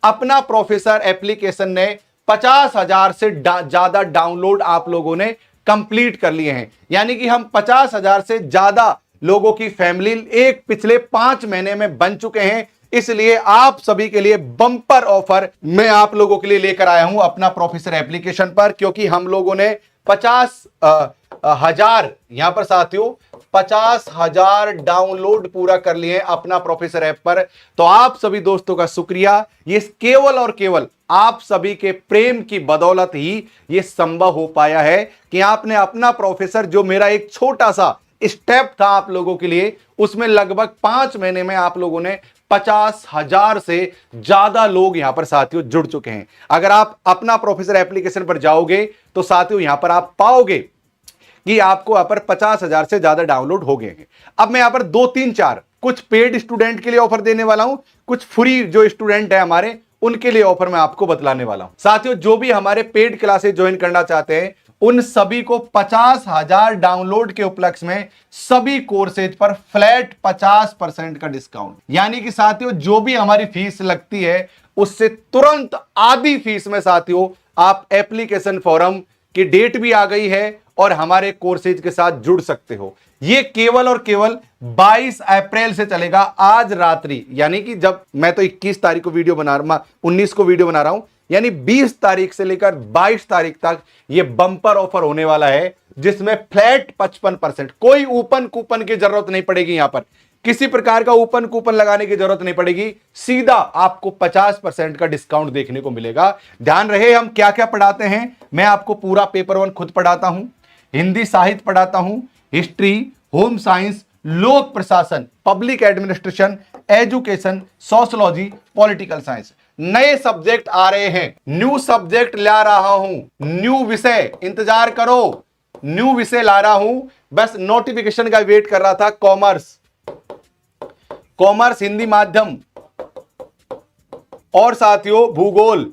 अपना professor application ने 50,000 से ज्यादा डाउनलोड आप लोगों ने कंप्लीट कर लिए हैं। यानी कि हम 50,000 से ज्यादा लोगों की फैमिली एक पिछले 5 महीने में बन चुके हैं। इसलिए आप सभी के लिए बम्पर ऑफर मैं आप लोगों के लिए लेकर आया हूं अपना प्रोफेसर एप्लीकेशन पर, क्योंकि हम लोगों ने 50,000 यहां पर साथियों 50,000 डाउनलोड पूरा कर लिए अपना प्रोफेसर ऐप पर। तो आप सभी दोस्तों का शुक्रिया। ये केवल और केवल आप सभी के प्रेम की बदौलत ही ये संभव हो पाया है कि आपने अपना प्रोफेसर, जो मेरा एक छोटा सा स्टेप था आप लोगों के लिए, उसमें लगभग 5 महीने में आप लोगों ने 50,000 से ज्यादा लोग यहां पर साथियों जुड़ चुके हैं। अगर आप अपना प्रोफेसर एप्लीकेशन पर जाओगे तो साथियों यहां पर आप पाओगे कि आपको यहां पर 50,000 से ज्यादा डाउनलोड हो गए हैं। अब मैं यहां पर 2 3 4 कुछ पेड स्टूडेंट के लिए ऑफर देने वाला हूं, कुछ फ्री जो स्टूडेंट है हमारे उनके लिए ऑफर मैं आपको बतलाने वाला हूं। साथियों जो भी हमारे पेड क्लासेस ज्वाइन करना चाहते हैं उन सभी को 50,000 डाउनलोड के उपलक्ष्य में सभी कोर्सेज पर फ्लैट 50% का डिस्काउंट। यानी कि साथियों जो भी हमारी फीस लगती है उससे तुरंत आधी फीस में साथियों आप एप्लीकेशन फॉर्म की डेट भी आ गई है और हमारे कोर्सेज के साथ जुड़ सकते हो। यह केवल और केवल 22 अप्रैल से चलेगा, आज रात्रि। यानी कि जब मैं तो 21 तारीख को वीडियो बना रहा हूं, 19 को वीडियो बना रहा हूं, यानी 20 तारीख से लेकर 22 तारीख तक यह बंपर ऑफर होने वाला है, जिसमें फ्लैट 55%, कोई ओपन कूपन की जरूरत नहीं पड़ेगी। यहां पर किसी प्रकार का ओपन कूपन लगाने की जरूरत नहीं पड़ेगी, सीधा आपको 50% का डिस्काउंट देखने को मिलेगा। ध्यान रहे हम क्या क्या पढ़ाते हैं, मैं आपको पूरा पेपर 1 खुद पढ़ाता हूं, हिंदी साहित्य पढ़ाता हूं, हिस्ट्री, होम साइंस, लोक प्रशासन, public administration, education, sociology, political science. नए सब्जेक्ट आ रहे हैं, न्यू सब्जेक्ट ला रहा हूं, न्यू विषय, इंतजार करो, न्यू विषय ला रहा हूं। बस नोटिफिकेशन का वेट कर रहा था। कॉमर्स हिंदी माध्यम और साथियों भूगोल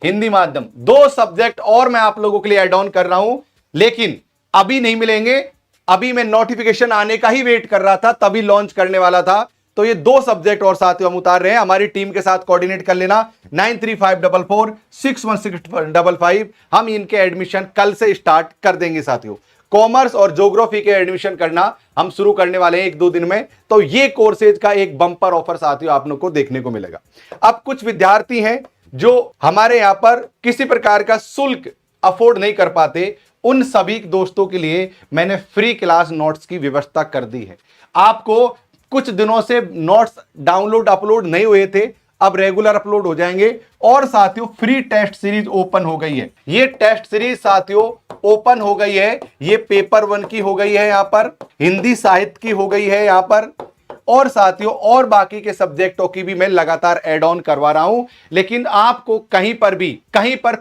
हिंदी माध्यम, 2 सब्जेक्ट और मैं आप लोगों के लिए ऐड ऑन कर रहा हूं, लेकिन अभी नहीं मिलेंगे। अभी मैं नोटिफिकेशन आने का ही वेट कर रहा था, तभी लॉन्च करने वाला था। तो ये 2 सब्जेक्ट और साथियों हम उतार रहे हैं। हमारी टीम के साथ कोऑर्डिनेट कर लेना, 9354461655। हम इनके एडमिशन कल से स्टार्ट कर देंगे साथियों। कॉमर्स और ज्योग्राफी के एडमिशन करना हम शुरू करने वाले हैं 1-2 दिन में। तो ये कोर्सेज का एक बंपर ऑफर साथियों आप लोग को देखने को मिलेगा। अब कुछ विद्यार्थी हैं जो हमारे यहां पर किसी प्रकार का शुल्क अफोर्ड नहीं कर पाते, उन सभी दोस्तों के लिए मैंने फ्री क्लास नोट्स की व्यवस्था कर दी है। आपको कुछ दिनों से नोट्स डाउनलोड अपलोड नहीं हुए थे, अब रेगुलर अपलोड हो जाएंगे। और साथियों फ्री टेस्ट सीरीज ओपन हो गई है। ये टेस्ट सीरीज साथियों ओपन हो गई है। ये पेपर 1 की हो गई है, यहां पर हिंदी साहित्य की हो गई है यहां पर, और साथियों और बाकी के सब्जेक्टों की भी मैं लगातार ऐड ऑन करवा रहा हूं। लेकिन आपको कहीं पर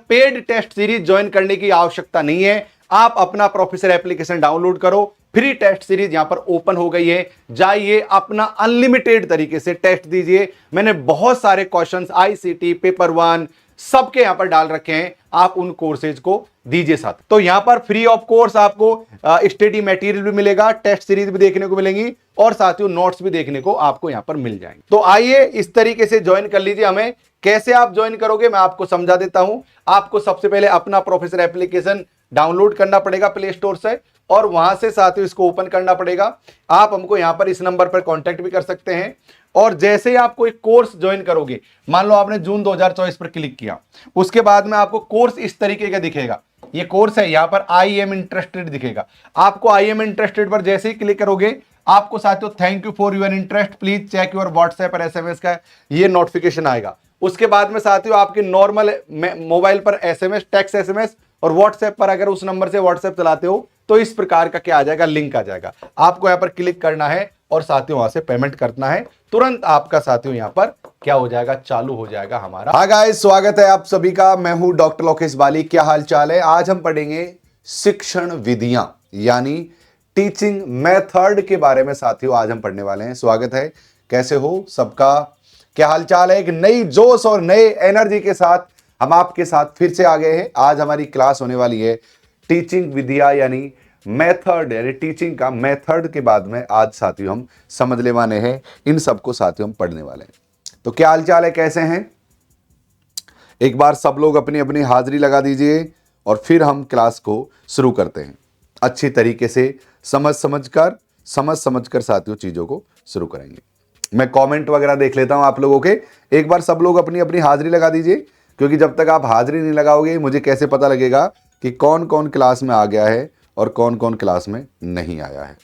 पेड टेस्ट सीरीज ज्वाइन करने की आवश्यकता नहीं है। आप अपना प्रोफेसर एप्लीकेशन डाउनलोड करो, फ्री टेस्ट सीरीज यहां पर ओपन हो गई है। जाइए अपना अनलिमिटेड तरीके से टेस्ट दीजिए। मैंने बहुत सारे क्वेश्चंस आईसीटी पेपर 1 सबके यहां पर डाल रखे हैं, आप उन कोर्सेज को दीजिए साथ। तो यहां पर फ्री ऑफ कोर्स आपको स्टडी मटेरियल भी मिलेगा, टेस्ट सीरीज भी देखने को मिलेंगी और साथियों नोट्स भी देखने को आपको यहां पर मिल जाएंगे। तो आइए इस तरीके से ज्वाइन कर लीजिए हमें। कैसे आप ज्वाइन करोगे मैं आपको समझा देता हूं। आपको सबसे पहले अपना प्रोफेसर एप्लीकेशन डाउनलोड करना पड़ेगा प्ले स्टोर से, और वहां से साथियों इसको ओपन करना पड़ेगा। आप हमको यहां पर इस नंबर पर कांटेक्ट भी कर सकते हैं। और जैसे ही आप कोई कोर्स ज्वाइन करोगे, मान लो आपने जून 2024 पर क्लिक किया, उसके बाद में आपको कोर्स इस तरीके का दिखेगा। ये कोर्स है, यहां पर आई एम इंटरेस्टेड दिखेगा। आपको आई एम इंटरेस्टेड पर जैसे ही क्लिक करोगे, आपको साथियों thank you for your interest, please check your WhatsApp और एसएमएस का ये नोटिफिकेशन आएगा। उसके बाद में साथियों आपके नॉर्मल मोबाइल पर एसएमएस, टेक्स्ट एसएमएस, और व्हाट्सएप पर अगर उस नंबर से व्हाट्सएप चलाते हो तो इस प्रकार का क्या आ जाएगा, लिंक आ जाएगा। आपको यहां पर क्लिक करना है और साथियों वहां से पेमेंट करना है। तुरंत आपका साथियों यहां पर क्या हो जाएगा, चालू हो जाएगा हमारा। हाँ गाइस, स्वागत है आप सभी का। मैं हूं डॉक्टर लोकेश बाली। क्या हाल चाल है? आज हम पढ़ेंगे शिक्षण विधियां यानी टीचिंग मेथड के बारे में साथियों आज हम पढ़ने वाले हैं। स्वागत है, कैसे हो सबका, क्या हाल चाल है? एक नई जोश और नए एनर्जी के साथ हम आपके साथ फिर से आ गए हैं। आज हमारी क्लास होने वाली है टीचिंग विधिया यानी मेथड, यानी टीचिंग का मेथड के बाद में आज साथियों हम समझने वाले हैं, इन सबको साथियों हम पढ़ने वाले हैं। तो क्या हालचाल है, कैसे हैं? एक बार सब लोग अपनी अपनी हाजिरी लगा दीजिए और फिर हम क्लास को शुरू करते हैं। अच्छी तरीके से समझ समझकर साथियों चीजों को शुरू करेंगे। मैं कमेंट वगैरह देख लेता हूं आप लोगों के। एक बार सब लोग अपनी अपनी हाजिरी लगा दीजिए, क्योंकि जब तक आप हाजिरी नहीं लगाओगे मुझे कैसे पता लगेगा कि कौन कौन क्लास में आ गया है और कौन कौन क्लास में नहीं आया है।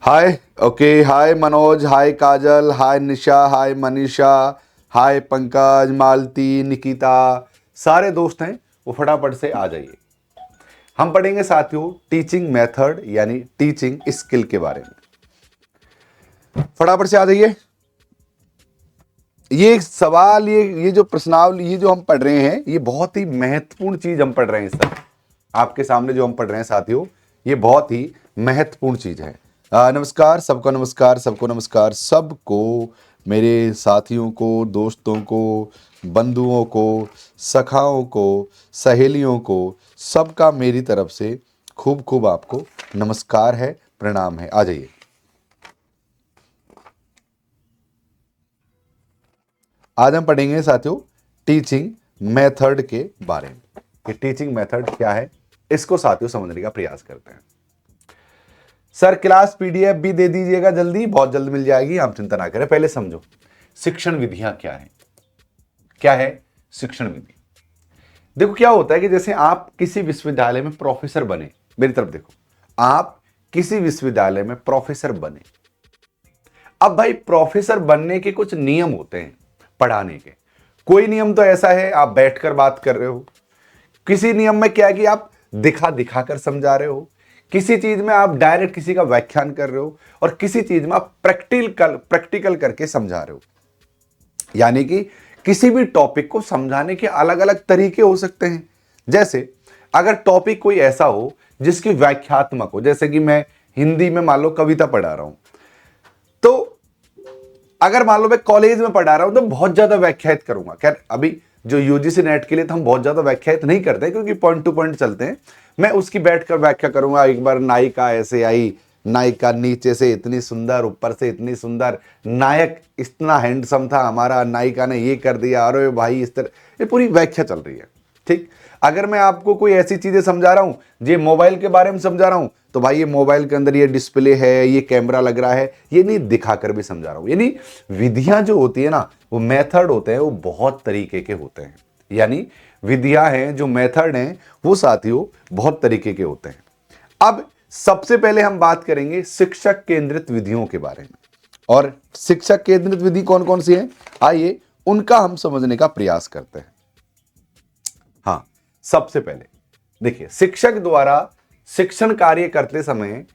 हाय, ओके, हाय मनोज, हाय काजल, हाय निशा, हाय मनीषा, हाय पंकज, मालती, निकिता, सारे दोस्त हैं वो फटाफट से आ जाइए। हम पढ़ेंगे साथियों टीचिंग मेथड यानी टीचिंग स्किल के बारे में। फटाफट से आ जाइए। ये सवाल, ये जो प्रश्नावली, ये जो हम पढ़ रहे हैं, ये बहुत ही महत्वपूर्ण चीज हम पढ़ रहे हैं। सर आपके सामने जो हम पढ़ रहे हैं साथियों, ये बहुत ही महत्वपूर्ण चीज है। नमस्कार सबको, नमस्कार सबको, नमस्कार सबको, मेरे साथियों को, दोस्तों को, बंधुओं को, सखाओं को, सहेलियों को, सबका मेरी तरफ से खूब खूब आपको नमस्कार है, प्रणाम है। आ जाइए। आज हम पढ़ेंगे साथियों टीचिंग मेथड के बारे में। कि टीचिंग मेथड क्या है, इसको साथियों समझने का प्रयास करते हैं। सर क्लास पीडीएफ भी दे दीजिएगा जल्दी, बहुत जल्द मिल जाएगी, आप चिंता ना करें। पहले समझो शिक्षण विधियां क्या है। क्या है शिक्षण विधि? देखो क्या होता है कि जैसे आप किसी विश्वविद्यालय में प्रोफेसर बने, मेरी तरफ देखो, आप किसी विश्वविद्यालय में प्रोफेसर बने। अब भाई प्रोफेसर बनने के कुछ नियम होते हैं पढ़ाने के। कोई नियम तो ऐसा है आप बैठकर बात कर रहे हो, किसी नियम में क्या है कि आप दिखा दिखा कर समझा रहे हो, किसी चीज में आप डायरेक्ट किसी का व्याख्यान कर रहे हो, और किसी चीज में आप प्रैक्टिकल करके समझा रहे हो। यानी कि किसी भी टॉपिक को समझाने के अलग अलग तरीके हो सकते हैं। जैसे अगर टॉपिक कोई ऐसा हो जिसकी व्याख्यात्मक हो, जैसे कि मैं हिंदी में मान लो कविता पढ़ा रहा हूं, तो अगर मान लो मैं कॉलेज में पढ़ा रहा हूं तो बहुत ज्यादा व्याख्यात करूंगा। खैर अभी जो यूजीसी नेट के लिए तो हम बहुत ज्यादा व्याख्यात नहीं करते क्योंकि पॉइंट टू पॉइंट चलते हैं। मैं उसकी बैठकर व्याख्या करूंगा। एक बार नायिका ऐसे आई, नायिका नीचे से इतनी सुंदर, ऊपर से इतनी सुंदर, नायक इतना हैंडसम था हमारा, नायिका ने ये कर दिया, अरे भाई इस तरह, ये पूरी व्याख्या चल रही है। ठीक, अगर मैं आपको कोई ऐसी चीजें समझा रहा हूं, ये मोबाइल के बारे में समझा रहा हूं, तो भाई ये मोबाइल के अंदर ये डिस्प्ले है, ये कैमरा लग रहा है, ये नहीं दिखाकर भी समझा रहा हूं। यानी विधियां जो होती है ना, वो मेथड होते हैं, वो बहुत तरीके के होते हैं। यानी विधियां हैं, जो मेथड हैं, वो साथियों बहुत तरीके के होते हैं। अब सबसे पहले हम बात करेंगे शिक्षक केंद्रित विधियों के बारे में। और शिक्षक केंद्रित विधि कौन कौन सी है, आइए उनका हम समझने का प्रयास करते हैं। हाँ, सबसे पहले देखिए, शिक्षक द्वारा शिक्षण कार्य करते समय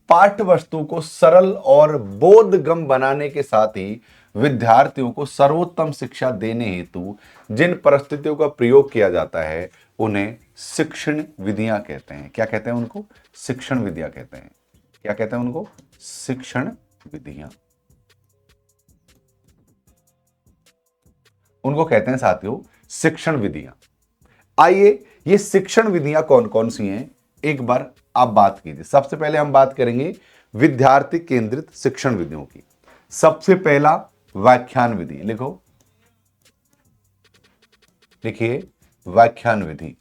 पाठ्य वस्तु को सरल और बोधगम्य बनाने के साथ ही विद्यार्थियों को सर्वोत्तम शिक्षा देने हेतु जिन परिस्थितियों का प्रयोग किया जाता है उन्हें शिक्षण विधियां कहते हैं। क्या कहते हैं उनको? शिक्षण विधियां कहते हैं। क्या कहते हैं उनको? शिक्षण विधियां। उनको कहते हैं साथियों शिक्षण विधियां। आइए ये शिक्षण विधियां कौन कौन सी हैं एक बार आप बात कीजिए। सबसे पहले हम बात करेंगे विद्यार्थी केंद्रित शिक्षण विधियों की। सबसे पहला व्याख्यान विधि, लिखो, लिखिए व्याख्यान विधि।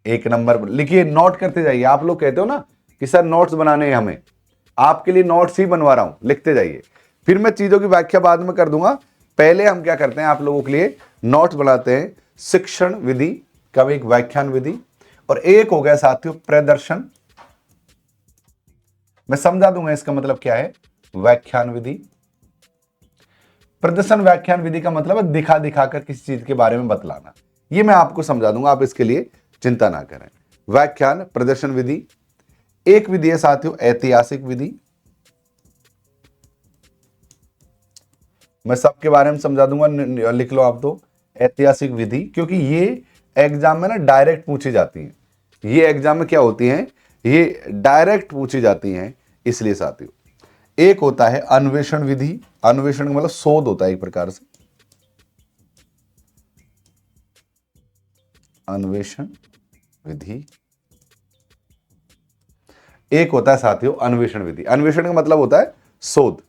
एक नंबर लिखिए, नोट करते जाइए। आप लोग कहते हो ना कि सर नोट्स बनाने हैं हमें, आपके लिए नोट्स ही बनवा रहा हूं, लिखते जाइए। फिर मैं चीजों की व्याख्या बाद में कर दूंगा। पहले हम क्या करते हैं, आप लोगों के लिए नोट्स बनाते हैं। शिक्षण विधि का एक व्याख्यान विधि, और एक हो गया साथियों प्रदर्शन। मैं समझा दूंगा इसका मतलब क्या है। व्याख्यान विधि, प्रदर्शन व्याख्यान विधि का मतलब है दिखा दिखाकर किसी चीज के बारे में बतलाना। ये मैं आपको समझा दूंगा, आप इसके लिए चिंता ना करें। व्याख्यान प्रदर्शन विधि। एक विधि है साथियों ऐतिहासिक विधि। मैं सबके बारे में समझा दूंगा, लिख लो आप तो ऐतिहासिक विधि, क्योंकि ये एग्जाम में ना डायरेक्ट पूछी जाती है। ये एग्जाम में क्या होती हैं, ये डायरेक्ट पूछी जाती हैं, इसलिए साथियों। एक होता है अन्वेषण विधि। अन्वेषण का मतलब शोध होता है एक प्रकार से, अन्वेषण विधि। एक होता है साथियों अन्वेषण विधि। अन्वेषण का मतलब होता है शोध।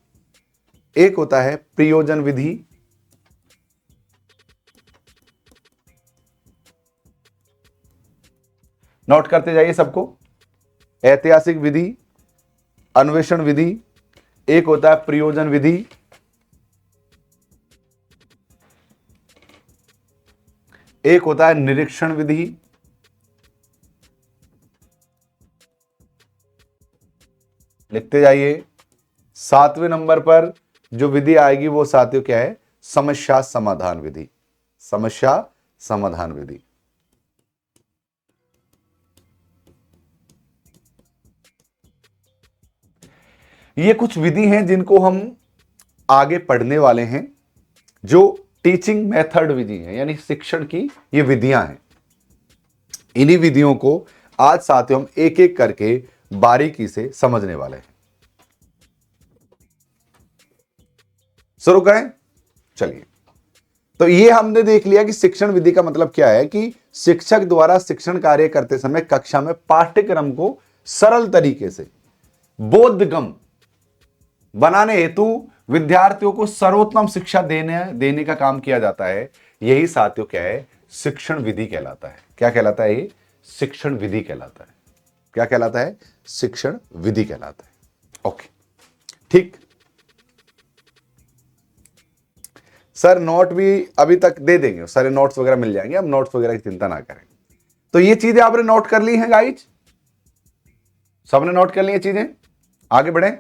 एक होता है प्रयोजन विधि, नोट करते जाइए सबको। ऐतिहासिक विधि, अन्वेषण विधि, एक होता है प्रयोजन विधि, एक होता है निरीक्षण विधि, लिखते जाइए। सातवें नंबर पर जो विधि आएगी वो साथियों क्या है, समस्या समाधान विधि, समस्या समाधान विधि। ये कुछ विधि हैं जिनको हम आगे पढ़ने वाले हैं, जो टीचिंग मेथड विधि है, यानी शिक्षण की ये विधियां हैं। इन्हीं विधियों को आज साथियों हम एक एक करके बारीकी से समझने वाले हैं। शुरू करें, चलिए। तो ये हमने देख लिया कि शिक्षण विधि का मतलब क्या है, कि शिक्षक द्वारा शिक्षण कार्य करते समय कक्षा में पाठ्यक्रम को सरल तरीके से बोधगम्य बनाने हेतु विद्यार्थियों को सर्वोत्तम शिक्षा देने का काम किया जाता है। यही साथियों क्या है, शिक्षण विधि कहलाता है। क्या कहलाता है ये, शिक्षण विधि कहलाता है। क्या कहलाता है, शिक्षण विधि कहलाता है। ओके, ठीक। सर नोट भी अभी तक दे देंगे, सारे नोट्स वगैरह मिल जाएंगे, हम नोट्स वगैरह की चिंता ना करें। तो ये चीजें आपने नोट कर ली हैं गाइज, सबने नोट कर ली है चीजें, आगे बढ़ें।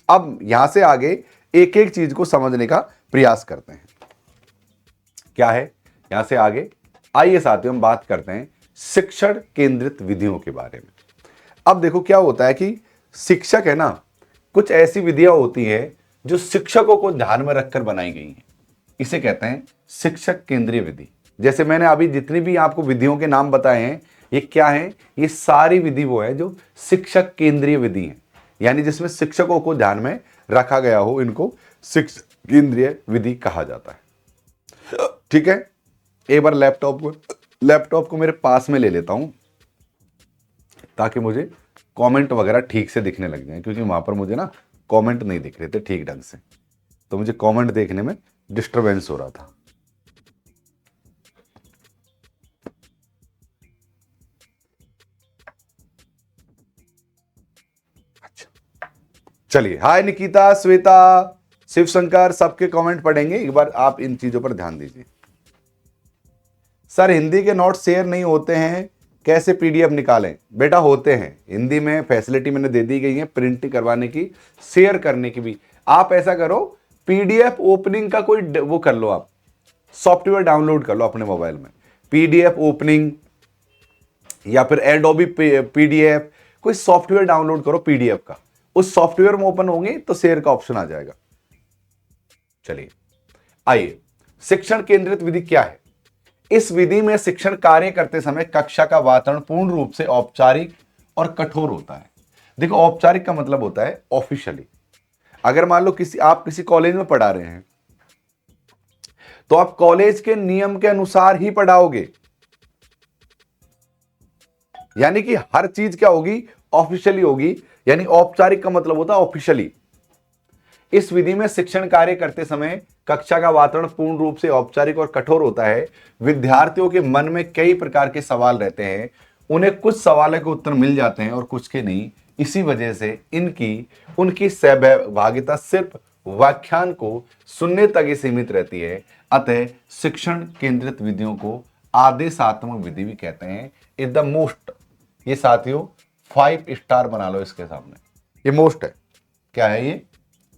अब यहां से आगे एक एक चीज को समझने का प्रयास करते हैं। क्या है यहां से आगे, आइए साथियों हम बात करते हैं शिक्षण केंद्रित विधियों के बारे में। अब देखो क्या होता है कि शिक्षक है ना, कुछ ऐसी विधियां होती हैं जो शिक्षकों को ध्यान में रखकर बनाई गई हैं, इसे कहते हैं शिक्षक केंद्रीय विधि। जैसे मैंने अभी जितनी भी आपको विधियों के नाम बताए हैं, ये क्या है, ये सारी विधि वो है जो शिक्षक केंद्रीय विधि है, यानी जिसमें शिक्षकों को ध्यान में रखा गया हो, इनको शिक्षक केंद्रीय विधि कहा जाता है। ठीक है, एक बार लैपटॉप को मेरे पास में ले लेता हूं ताकि मुझे कमेंट वगैरह ठीक से दिखने लग जाए, क्योंकि वहां पर मुझे ना कमेंट नहीं दिख रहे थे ठीक ढंग से, तो मुझे कमेंट देखने में डिस्टरबेंस हो रहा था। अच्छा, चलिए। हाय निकिता, श्वेता, शिवशंकर, सबके कमेंट पढ़ेंगे, एक बार आप इन चीजों पर ध्यान दीजिए। सर हिंदी के नोट शेयर नहीं होते हैं, कैसे पीडीएफ निकालें? बेटा होते हैं, हिंदी में फैसिलिटी मैंने दे दी गई है प्रिंट करवाने की, शेयर करने की भी। आप ऐसा करो, पीडीएफ ओपनिंग का कोई वो कर लो, आप सॉफ्टवेयर डाउनलोड कर लो अपने मोबाइल में, पीडीएफ ओपनिंग या फिर एडोबी पीडीएफ, कोई सॉफ्टवेयर डाउनलोड करो पीडीएफ का, उस सॉफ्टवेयर में ओपन होंगे तो शेयर का ऑप्शन आ जाएगा। चलिए आइए, शिक्षण केंद्रित विधि क्या है। इस विधि में शिक्षण कार्य करते समय कक्षा का वातावरण पूर्ण रूप से औपचारिक और कठोर होता है। देखो औपचारिक का मतलब होता है ऑफिशियली। अगर मान लो आप किसी कॉलेज में पढ़ा रहे हैं तो आप कॉलेज के नियम के अनुसार ही पढ़ाओगे, यानी कि हर चीज क्या होगी, ऑफिशियली होगी, यानी औपचारिक का मतलब होता है ऑफिशियली। इस विधि में शिक्षण कार्य करते समय कक्षा का वातावरण पूर्ण रूप से औपचारिक और कठोर होता है। विद्यार्थियों के मन में कई प्रकार के सवाल रहते हैं, उन्हें कुछ सवालों के उत्तर मिल जाते हैं और कुछ के नहीं। इसी वजह से उनकी सहभागिता सिर्फ व्याख्यान को सुनने तक ही सीमित रहती है। अतः शिक्षण केंद्रित विधियों को आदेशात्मक विधि भी कहते हैं। इज द मोस्ट, ये साथियों 5 स्टार बना लो इसके सामने, ये मोस्ट है। क्या है ये,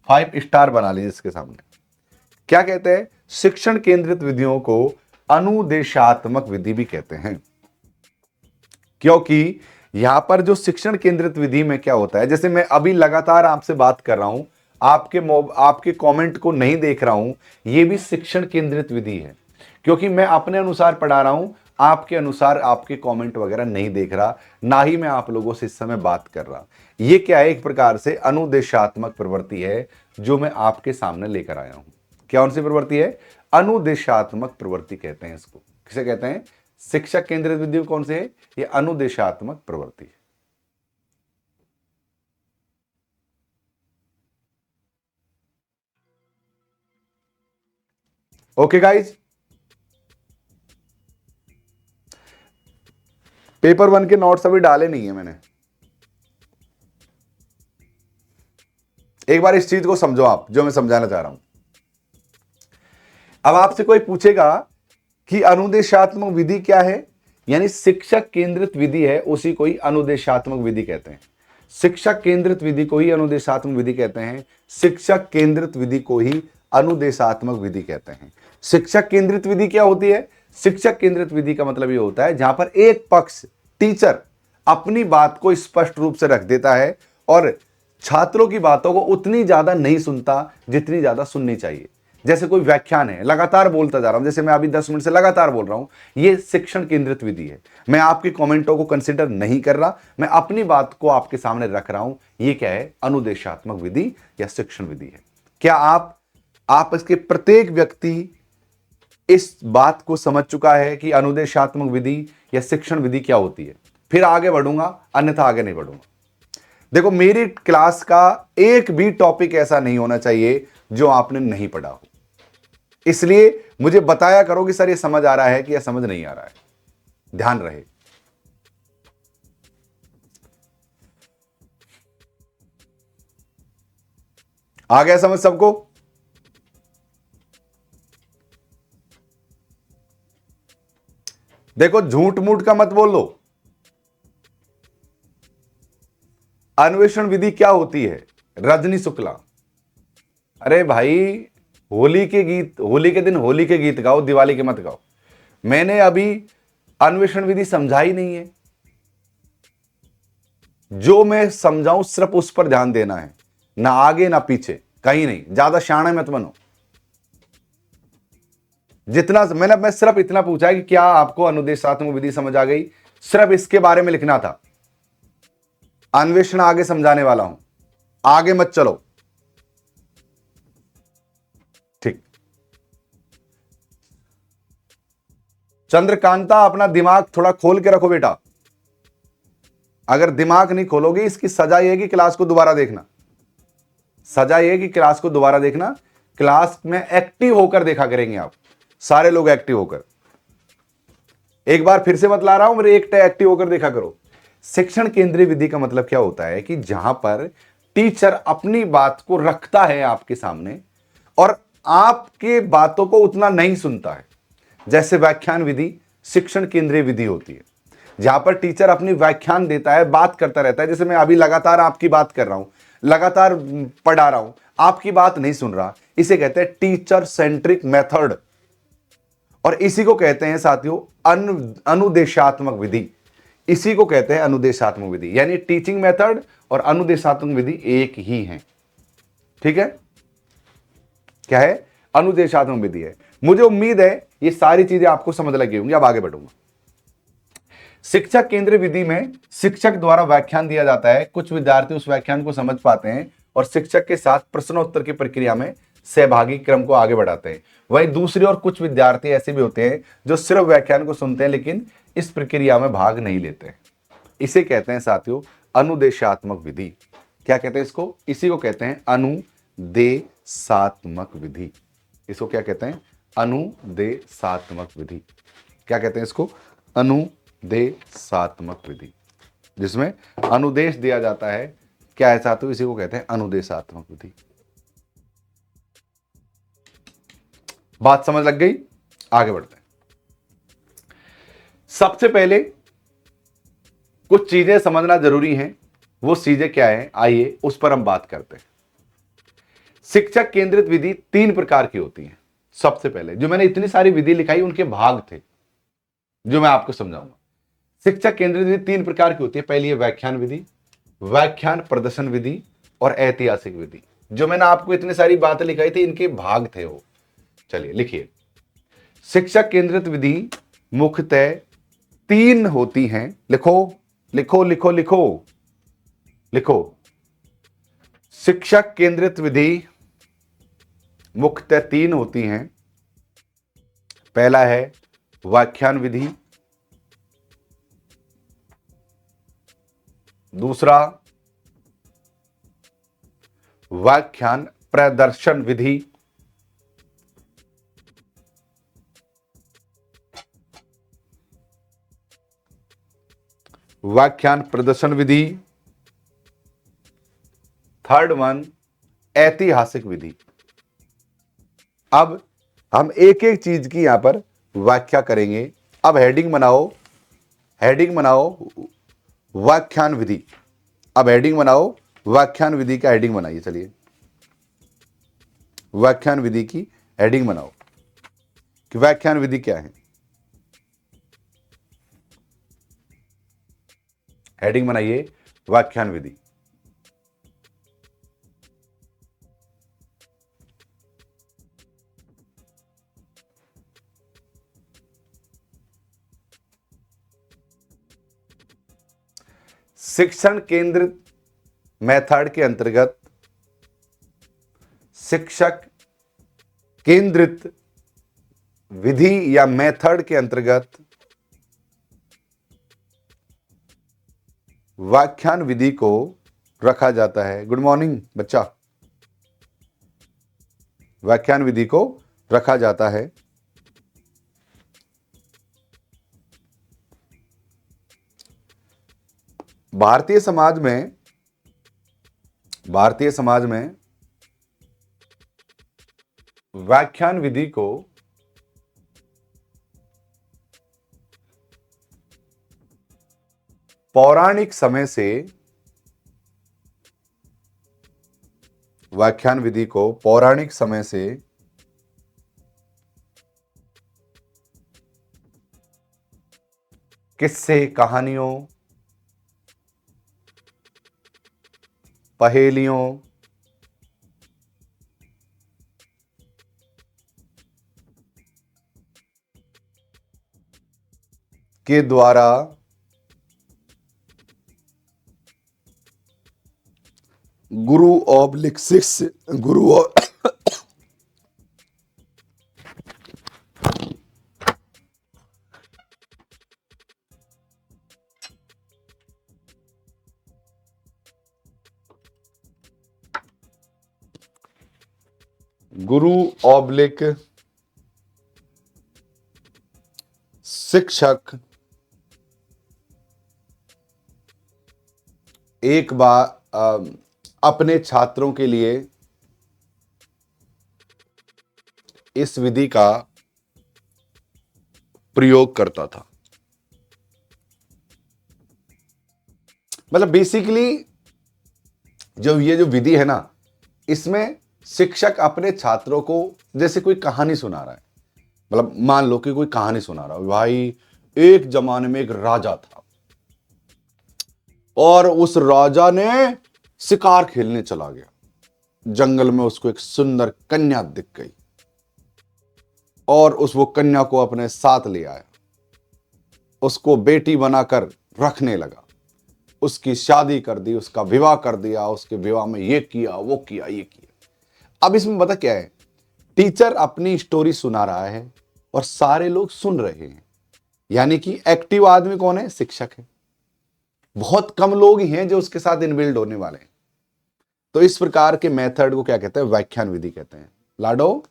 5 स्टार बना लीजिए इसके सामने। क्या कहते हैं, शिक्षण केंद्रित विधियों को अनुदेशात्मक विधि भी कहते हैं, क्योंकि यहां पर जो शिक्षण केंद्रित विधि में क्या होता है, जैसे मैं अभी लगातार आपसे बात कर रहा हूं, आपके कमेंट को नहीं देख रहा हूं, यह भी शिक्षण केंद्रित विधि है, क्योंकि मैं अपने अनुसार पढ़ा रहा हूं, आपके अनुसार आपके कमेंट वगैरह नहीं देख रहा, ना ही मैं आप लोगों से इस समय बात कर रहा। ये क्या है, एक प्रकार से अनुदेशात्मक प्रवृत्ति है जो मैं आपके सामने लेकर आया हूं। कौन सी प्रवृत्ति है, अनुदेशात्मक प्रवृत्ति कहते हैं इसको। किसे कहते हैं, शिक्षक केंद्रित विधि कौन से है, ये अनुदेशात्मक प्रवृत्ति है। ओके गाइज, पेपर 1 के नोट्स अभी डाले नहीं है मैंने। एक बार इस चीज को समझो आप, जो मैं समझाना चाह रहा हूं। अब आपसे कोई पूछेगा कि अनुदेशात्मक विधि क्या है, यानी शिक्षक केंद्रित विधि है, उसी को ही अनुदेशात्मक विधि कहते हैं। शिक्षक केंद्रित विधि को ही अनुदेशात्मक विधि कहते हैं। शिक्षक केंद्रित विधि को ही अनुदेशात्मक विधि कहते हैं। शिक्षक केंद्रित विधि क्या होती है? शिक्षक केंद्रित विधि का मतलब यह होता है जहां पर एक पक्ष टीचर अपनी बात को स्पष्ट रूप से रख देता है और छात्रों की बातों को उतनी ज्यादा नहीं सुनता जितनी ज्यादा सुननी चाहिए। जैसे कोई व्याख्यान है, लगातार बोलता जा रहा हूं, जैसे मैं अभी 10 मिनट से लगातार बोल रहा हूं, यह शिक्षण केंद्रित विधि है। मैं आपके कमेंटों को कंसिडर नहीं कर रहा, मैं अपनी बात को आपके सामने रख रहा हूं। यह क्या है? अनुदेशात्मक विधि या शिक्षण विधि है। क्या आप इसके प्रत्येक व्यक्ति इस बात को समझ चुका है कि अनुदेशात्मक विधि या शिक्षण विधि क्या होती है? फिर आगे बढ़ूंगा, अन्यथा आगे नहीं बढ़ूंगा। देखो, मेरी क्लास का एक भी टॉपिक ऐसा नहीं होना चाहिए जो आपने नहीं पढ़ा हो। इसलिए मुझे बताया करो कि सर ये समझ आ रहा है कि या समझ नहीं आ रहा है। ध्यान रहे। आ गया समझ सबको? देखो, झूठ मूठ का मत बोल लो। अन्वेषण विधि क्या होती है? रजनी शुक्ला। अरे भाई, होली के गीत, होली के दिन होली के गीत गाओ, दिवाली के मत गाओ। मैंने अभी अन्वेषण विधि समझा ही नहीं है। जो मैं समझाऊं सिर्फ उस पर ध्यान देना है, ना आगे ना पीछे, कहीं नहीं। ज्यादा शाणे मत बनो। जितना मैं सिर्फ इतना पूछा है कि क्या आपको अनुदेशात्मक विधि समझ आ गई, सिर्फ इसके बारे में लिखना था। अन्वेषण आगे समझाने वाला हूं, आगे मत चलो। ठीक। चंद्रकांता, अपना दिमाग थोड़ा खोल के रखो बेटा। अगर दिमाग नहीं खोलोगे, इसकी सजा यह है कि क्लास को दोबारा देखना। सजा यह है कि क्लास को दोबारा देखना। क्लास में एक्टिव होकर देखा करेंगे आप, सारे लोग एक्टिव होकर। एक बार फिर से बतला रहा हूं, मेरे एक एक्टिव होकर देखा करो। शिक्षण केंद्रीय विधि का मतलब क्या होता है कि जहां पर टीचर अपनी बात को रखता है आपके सामने और आपके बातों को उतना नहीं सुनता है। जैसे व्याख्यान विधि शिक्षण केंद्रीय विधि होती है, जहां पर टीचर अपनी व्याख्यान देता है, बात करता रहता है। जैसे मैं अभी लगातार आपकी बात कर रहा हूं, लगातार पढ़ा रहा हूं, आपकी बात नहीं सुन रहा। इसे कहते हैं टीचर सेंट्रिक मेथड, और इसी को कहते हैं साथियों अनुदेशात्मक विधि। इसी को कहते हैं अनुदेशात्मक विधि, यानी टीचिंग मेथड और अनुदेशात्मक विधि एक ही है। ठीक है? क्या है? अनुदेशात्मक विधि है। मुझे उम्मीद है ये सारी चीजें आपको समझ लगी होंगी। अब आगे बढ़ूंगा। शिक्षक केंद्रीय विधि में शिक्षक द्वारा व्याख्यान दिया जाता है, कुछ विद्यार्थी उस व्याख्यान को समझ पाते हैं और शिक्षक के साथ प्रश्नोत्तर की प्रक्रिया में सहभागी क्रम को आगे बढ़ाते हैं। वहीं दूसरी और कुछ विद्यार्थी ऐसे भी होते हैं जो सिर्फ व्याख्यान को सुनते हैं लेकिन इस प्रक्रिया में भाग नहीं लेते हैं। इसे कहते हैं साथियों अनुदेशात्मक विधि। क्या कहते हैं इसको? इसी को कहते हैं अनुदेशात्मक विधि। इसको क्या कहते हैं? अनुदेशात्मक विधि। क्या कहते हैं इसको? अनुदेशात्मक विधि, जिसमें अनुदेश दिया जाता है। क्या है साथियों? इसी को कहते हैं अनुदेशात्मक विधि। बात समझ लग गई? आगे बढ़ते हैं। सबसे पहले कुछ चीजें समझना जरूरी हैं। वो चीजें क्या है, आइए उस पर हम बात करते हैं। शिक्षक केंद्रित विधि 3 प्रकार की होती है। सबसे पहले जो मैंने इतनी सारी विधि लिखाई, उनके भाग थे जो मैं आपको समझाऊंगा। शिक्षक केंद्रित विधि 3 प्रकार की होती है। पहली है व्याख्यान विधि, व्याख्यान प्रदर्शन विधि और ऐतिहासिक विधि। जो मैंने आपको इतनी सारी बातें लिखाई थी, इनके भाग थे वो। चलिए लिखिए। शिक्षक केंद्रित विधि मुख्यतः 3 होती हैं। लिखो लिखो लिखो लिखो लिखो। शिक्षक केंद्रित विधि मुख्यतः 3 होती हैं। पहला है व्याख्यान विधि, दूसरा व्याख्यान प्रदर्शन विधि व्याख्यान प्रदर्शन विधि। थर्ड वन ऐतिहासिक विधि। अब हम एक एक चीज की यहां पर व्याख्या करेंगे। अब हेडिंग बनाओ, हेडिंग बनाओ व्याख्यान विधि। अब हेडिंग बनाओ व्याख्यान विधि का हेडिंग बनाइए। चलिए व्याख्यान विधि की हेडिंग बनाओ कि व्याख्यान विधि क्या है। हेडिंग बनाइए व्याख्यान विधि। शिक्षण केंद्रित मेथड के अंतर्गत शिक्षक केंद्रित विधि या मेथड के अंतर्गत व्याख्यान विधि को रखा जाता है। गुड मॉर्निंग बच्चा। व्याख्यान विधि को रखा जाता है भारतीय समाज में। भारतीय समाज में व्याख्यान विधि को पौराणिक समय से, व्याख्यान विधि को पौराणिक समय से किस्से, कहानियों, पहेलियों, के द्वारा गुरु ऑब्लिक शिष्य, गुरु ऑब्लिक शिक्षक एक बार अपने छात्रों के लिए इस विधि का प्रयोग करता था। मतलब बेसिकली ये जो विधि है ना, इसमें शिक्षक अपने छात्रों को जैसे कोई कहानी सुना रहा है। मतलब मान लो कि कोई कहानी सुना रहा है, भाई एक जमाने में एक राजा था और उस राजा ने शिकार खेलने चला गया। जंगल में उसको एक सुंदर कन्या दिख गई और वो कन्या को अपने साथ ले आया, उसको बेटी बनाकर रखने लगा, उसकी शादी कर दी, उसका विवाह कर दिया, उसके विवाह में ये किया, वो किया, ये किया। अब इसमें पता क्या है, टीचर अपनी स्टोरी सुना रहा है और सारे लोग सुन रहे हैं। यानी कि एक्टिव आदमी कौन है? शिक्षक है। बहुत कम लोग ही हैं जो उसके साथ इनबिल्ड होने वाले हैं। तो इस प्रकार के मेथड को क्या कहते हैं? व्याख्यान विधि कहते हैं। लाडो,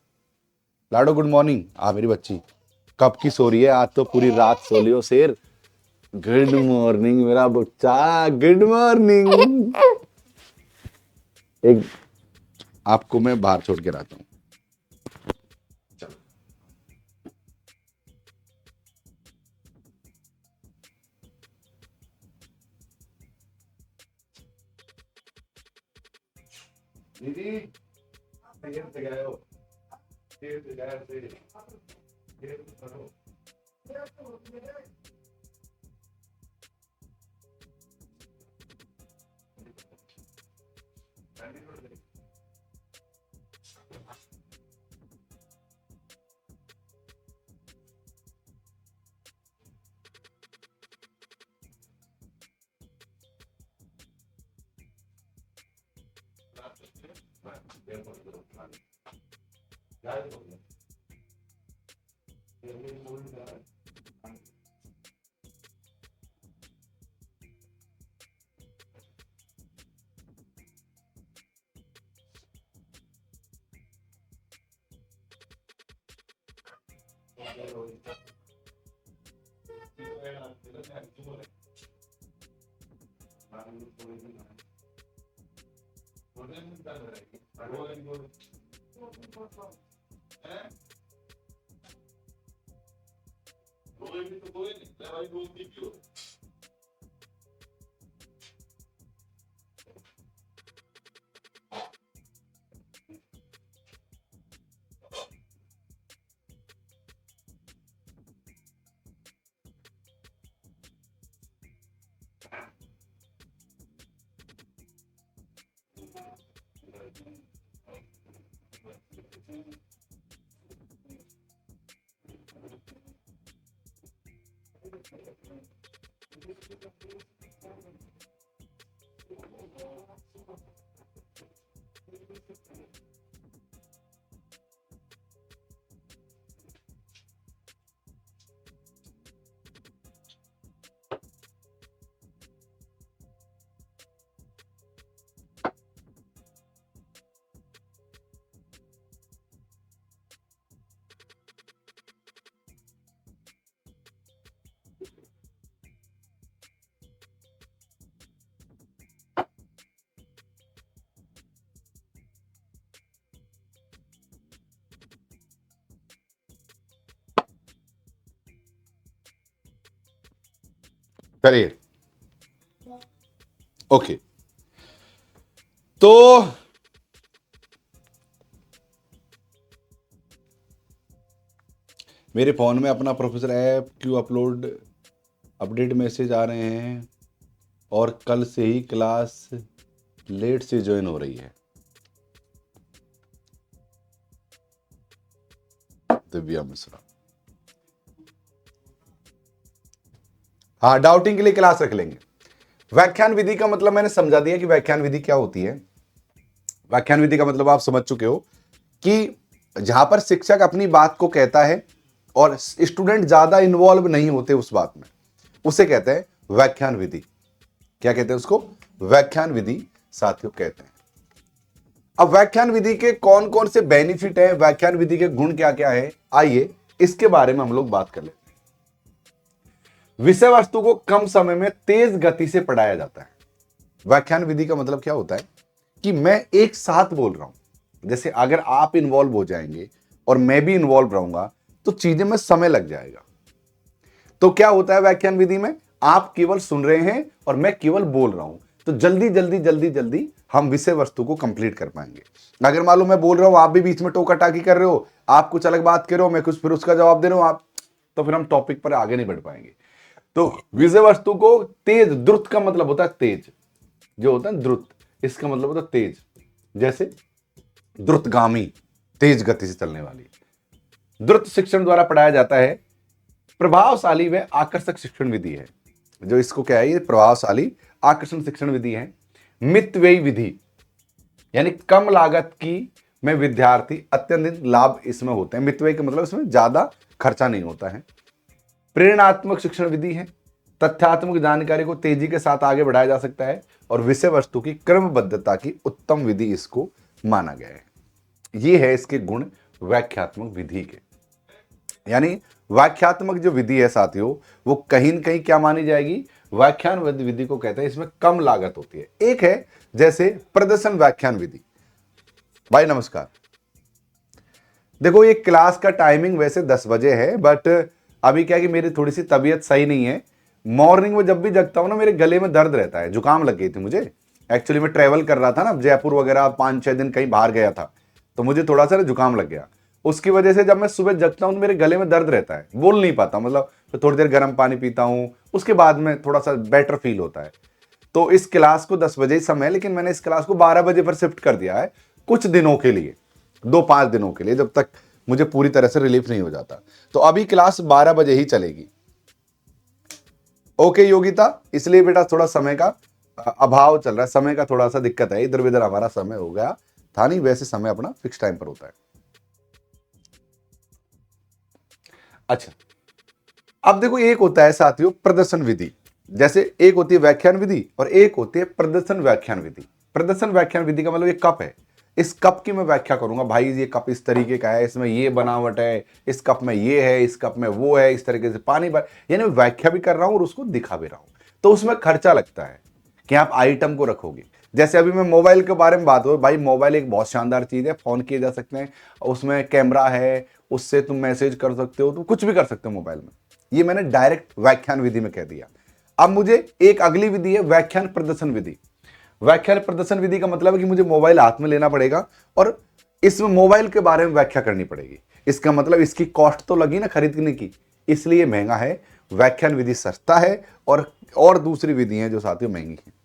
लाडो गुड मॉर्निंग। मेरी बच्ची कब की सो रही है? आज तो पूरी रात सो लियो शेर। गुड मॉर्निंग मेरा बच्चा, गुड मॉर्निंग। एक आपको मैं बाहर छोड़ के रहता हूं। चलो दीदी, देर से गए हो, देर से गए थे, देर से करो। चलिए, ओके। तो मेरे फोन में अपना प्रोफेसर ऐप क्यों अपलोड अपडेट मैसेज आ रहे हैं और कल से ही क्लास लेट से ज्वाइन हो रही है। दिव्या मिश्रा, हाँ, डाउटिंग के लिए क्लास रख लेंगे। व्याख्यान विधि का मतलब मैंने समझा दिया कि व्याख्यान विधि क्या होती है। व्याख्यान विधि का मतलब आप समझ चुके हो कि जहां पर शिक्षक अपनी बात को कहता है और स्टूडेंट ज्यादा इन्वॉल्व नहीं होते उस बात में, उसे कहते हैं व्याख्यान विधि। क्या कहते हैं उसको? व्याख्यान विधि साथियों कहते हैं। अब व्याख्यान विधि के कौन कौन से बेनिफिट है, व्याख्यान विधि के गुण क्या क्या है, आइए इसके बारे में हम लोग बात कर लेते हैं। विषय वस्तु को कम समय में तेज गति से पढ़ाया जाता है। व्याख्यान विधि का मतलब क्या होता है कि मैं एक साथ बोल रहा हूं। जैसे अगर आप इन्वॉल्व हो जाएंगे और मैं भी इन्वॉल्व रहूंगा तो चीजें में समय लग जाएगा। तो क्या होता है व्याख्यान विधि में, आप केवल सुन रहे हैं और मैं केवल बोल रहा हूं, तो जल्दी जल्दी जल्दी जल्दी हम विषय वस्तु को कंप्लीट कर पाएंगे। अगर मान लो मैं बोल रहा हूं, आप भी बीच में टोका टाकी कर रहे हो, आप कुछ अलग बात कर रहे हो, मैं कुछ फिर उसका जवाब दे रहा हूं, आप, तो फिर हम टॉपिक पर आगे नहीं बढ़ पाएंगे। तो विषय वस्तु को तेज, द्रुत का मतलब होता है तेज, जो होता है द्रुत, इसका मतलब होता है तेज। जैसे द्रुतगामी, तेज गति से चलने वाली। द्रुत शिक्षण द्वारा पढ़ाया जाता है। प्रभावशाली व आकर्षक शिक्षण विधि है। जो इसको क्या है, ये प्रभावशाली आकर्षण शिक्षण विधि है। मितव्ययी विधि, यानी कम लागत की में विद्यार्थी अत्यधिक लाभ इसमें होते हैं। मितव्ययी का मतलब इसमें ज्यादा खर्चा नहीं होता है। प्रेरणात्मक शिक्षण विधि है। तथ्यात्मक जानकारी को तेजी के साथ आगे बढ़ाया जा सकता है और विषय वस्तु की क्रमबद्धता की उत्तम विधि इसको माना गया है। ये है इसके गुण व्याख्यात्मक विधि के। यानी व्याख्यात्मक जो विधि है साथियों, वो कहीं न कहीं क्या मानी जाएगी, व्याख्यान विधि को कहते हैं। इसमें कम लागत होती है। एक है जैसे प्रदर्शन व्याख्यान विधि। भाई नमस्कार, देखो ये क्लास का टाइमिंग वैसे 10 बजे है, बट अभी क्या है कि मेरी थोड़ी सी तबीयत सही नहीं है। मॉर्निंग में जब भी जगता हूं ना, मेरे गले में दर्द रहता है, जुकाम लग गई थी मुझे। एक्चुअली मैं ट्रेवल कर रहा था ना, जयपुर वगैरह 5-6 दिन कहीं बाहर गया था, तो मुझे थोड़ा सा जुकाम लग गया। उसकी वजह से जब मैं सुबह जगता हूं मेरे गले में दर्द रहता है, बोल नहीं पाता। मतलब तो थोड़ी देर गर्म पानी पीता हूं, उसके बाद में थोड़ा सा बेटर फील होता है। तो इस क्लास को 10 बजे ही समय है, लेकिन मैंने इस क्लास को 12 बजे पर शिफ्ट कर दिया है कुछ दिनों के लिए, 2-5 दिनों के लिए, जब तक मुझे पूरी तरह से रिलीफ नहीं हो जाता। तो अभी क्लास 12 बजे ही चलेगी। ओके योगिता, इसलिए बेटा थोड़ा समय का अभाव चल रहा है, समय का थोड़ा सा दिक्कत है, इधर उधर हमारा समय हो गया था नहीं, वैसे समय अपना फिक्स टाइम पर होता है। अच्छा, अब देखो एक होता है साथियों प्रदर्शन विधि। जैसे एक होती है व्याख्यान विधि और एक होती है प्रदर्शन व्याख्यान विधि। प्रदर्शन व्याख्यान विधि का मतलब ये कप है, इस कप की मैं व्याख्या करूंगा। भाई ये कप इस तरीके का है, इसमें ये बनावट है, इस कप में ये है, इस कप में वो है, इस तरीके से पानी यानी मैं व्याख्या भी कर रहा हूं और उसको दिखा भी रहा हूं। तो उसमें खर्चा लगता है। कि आप आइटम को रखोगे। जैसे अभी मैं मोबाइल के बारे में बात हो, भाई मोबाइल एक बहुत शानदार चीज है, फोन किए जा सकते हैं, उसमें कैमरा है, उससे तुम मैसेज कर सकते हो, तुम कुछ भी कर सकते हो मोबाइल में। ये मैंने डायरेक्ट व्याख्यान विधि में कह दिया। अब मुझे एक अगली विधि है व्याख्यान प्रदर्शन विधि। व्याख्यान प्रदर्शन विधि का मतलब है कि मुझे मोबाइल हाथ में लेना पड़ेगा और इसमें मोबाइल के बारे में व्याख्या करनी पड़ेगी। इसका मतलब इसकी कॉस्ट तो लगी ना खरीदने की, इसलिए महंगा है। व्याख्यान विधि सस्ता है और दूसरी विधि है जो साथियों महंगी है।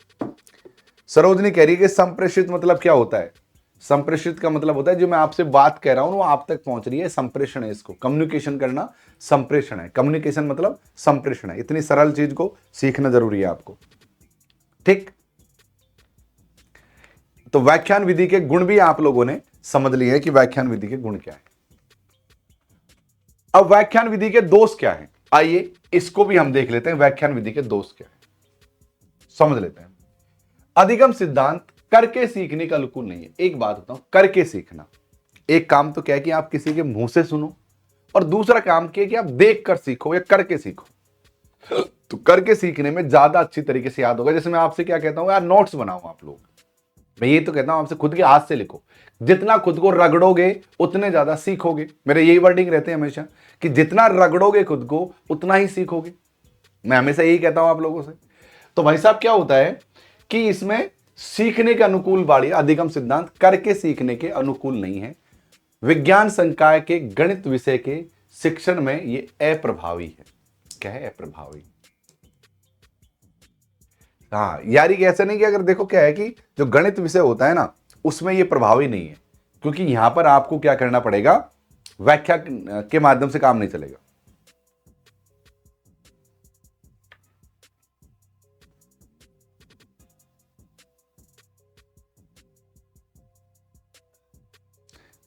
सरोजनी कह रही है कि संप्रेषित मतलब क्या होता है? संप्रेषित का मतलब होता है जो मैं आपसे बात कह रहा हूं वो आप तक पहुंच रही है, संप्रेषण है। इसको कम्युनिकेशन करना संप्रेषण है। कम्युनिकेशन मतलब संप्रेषण है। इतनी सरल चीज को सीखना जरूरी है आपको, ठीक। तो व्याख्यान विधि के गुण भी आप लोगों ने समझ लिए हैं कि व्याख्यान विधि के गुण क्या है। अब व्याख्यान विधि के दोष क्या हैं, आइए इसको भी हम देख लेते हैं। व्याख्यान विधि के दोष क्या है समझ लेते हैं। अधिगम सिद्धांत करके सीखने का अनुकूल नहीं है। एक बात बताऊं, करके सीखना, एक काम तो क्या है कि आप किसी के मुंह से सुनो, और दूसरा काम क्या है कि आप देख कर सीखो या करके सीखो। तो करके सीखने में ज्यादा अच्छी तरीके से याद होगा। जैसे मैं आपसे क्या कहता हूं, यार नोट्स बनाओ आप लोग, मैं ये तो कहता हूं आपसे खुद के हाथ से लिखो। जितना खुद को रगड़ोगे उतने ज्यादा सीखोगे। मेरे यही वर्डिंग रहते हैं हमेशा कि जितना रगड़ोगे खुद को उतना ही सीखोगे। मैं हमेशा यही कहता हूं आप लोगों से। तो भाई साहब क्या होता है कि इसमें सीखने के अनुकूल बाड़ी अधिगम सिद्धांत करके सीखने के अनुकूल नहीं है। विज्ञान संकाय के गणित विषय के शिक्षण में ये अप्रभावी है। क्या है? अप्रभावी। हाँ यार, ये ऐसा नहीं कि अगर देखो क्या है कि जो गणित विषय होता है ना उसमें ये प्रभावी नहीं है, क्योंकि यहां पर आपको क्या करना पड़ेगा, व्याख्या के माध्यम से काम नहीं चलेगा।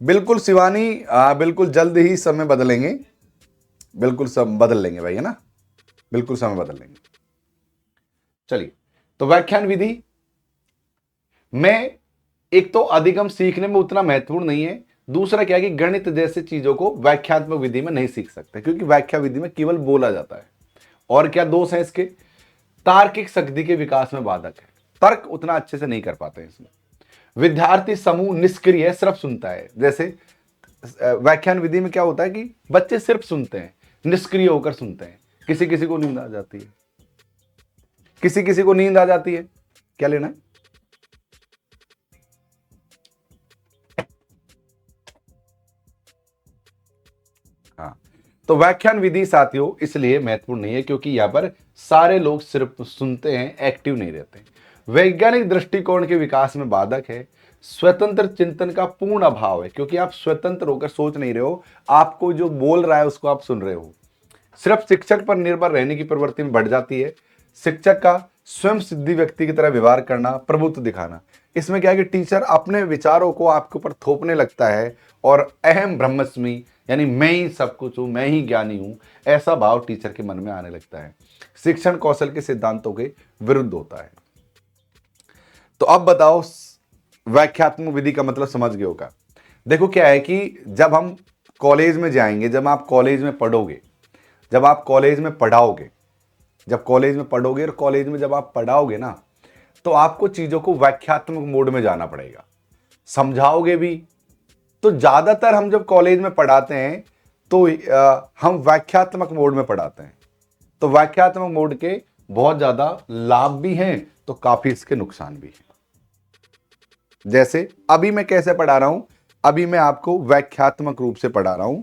बिल्कुल शिवानी, बिल्कुल जल्द ही समय बदलेंगे, बिल्कुल सब बदल लेंगे भाई, है ना, बिल्कुल समय बदल लेंगे। चलिए, तो व्याख्यान विधि में एक तो अधिगम सीखने में उतना महत्वपूर्ण नहीं है। दूसरा क्या है कि गणित जैसे चीजों को व्याख्यात्मक विधि में नहीं सीख सकते, क्योंकि व्याख्या विधि में केवल बोला जाता है। और क्या दोष है इसके? तार्किक शक्ति के विकास में बाधक है। तर्क उतना अच्छे से नहीं कर पाते हैं इसमें। विद्यार्थी समूह निष्क्रिय है, सिर्फ सुनता है। जैसे व्याख्यान विधि में क्या होता है कि बच्चे सिर्फ सुनते हैं, निष्क्रिय होकर सुनते हैं। किसी किसी को नींद आ जाती है, किसी किसी को नींद आ जाती है। क्या लेना है? हाँ, तो व्याख्यान विधि साथियों इसलिए महत्वपूर्ण नहीं है क्योंकि यहां पर सारे लोग सिर्फ सुनते हैं, एक्टिव नहीं रहते। वैज्ञानिक दृष्टिकोण के विकास में बाधक है। स्वतंत्र चिंतन का पूर्ण अभाव है, क्योंकि आप स्वतंत्र होकर सोच नहीं रहे हो, आपको जो बोल रहा है उसको आप सुन रहे हो। सिर्फ शिक्षक पर निर्भर रहने की प्रवृत्ति में बढ़ जाती है। शिक्षक का स्वयं सिद्धि व्यक्ति की तरह व्यवहार करना, प्रभुत्व दिखाना। इसमें क्या है कि टीचर अपने विचारों को आपके ऊपर थोपने लगता है और अहम ब्रह्मस्मि, यानी मैं ही सब कुछ हूं, मैं ही ज्ञानी हूं, ऐसा भाव टीचर के मन में आने लगता है। शिक्षण कौशल के सिद्धांतों के विरुद्ध होता है। तो अब बताओ, व्याख्यात्मक विधि का मतलब समझ गए होगा। देखो क्या है कि जब हम कॉलेज में जाएंगे, जब आप कॉलेज में पढ़ोगे, जब आप कॉलेज में पढ़ाओगे, जब कॉलेज में पढ़ोगे और कॉलेज में जब आप पढ़ाओगे ना, तो आपको चीजों को व्याख्यात्मक मोड में जाना पड़ेगा, समझाओगे भी। तो ज्यादातर हम जब कॉलेज में पढ़ाते हैं तो हम व्याख्यात्मक मोड में पढ़ाते हैं। तो व्याख्यात्मक मोड के बहुत ज्यादा लाभ भी हैं तो काफी इसके नुकसान भी हैं। जैसे अभी मैं कैसे पढ़ा रहा हूं, अभी मैं आपको व्याख्यात्मक रूप से पढ़ा रहा हूं,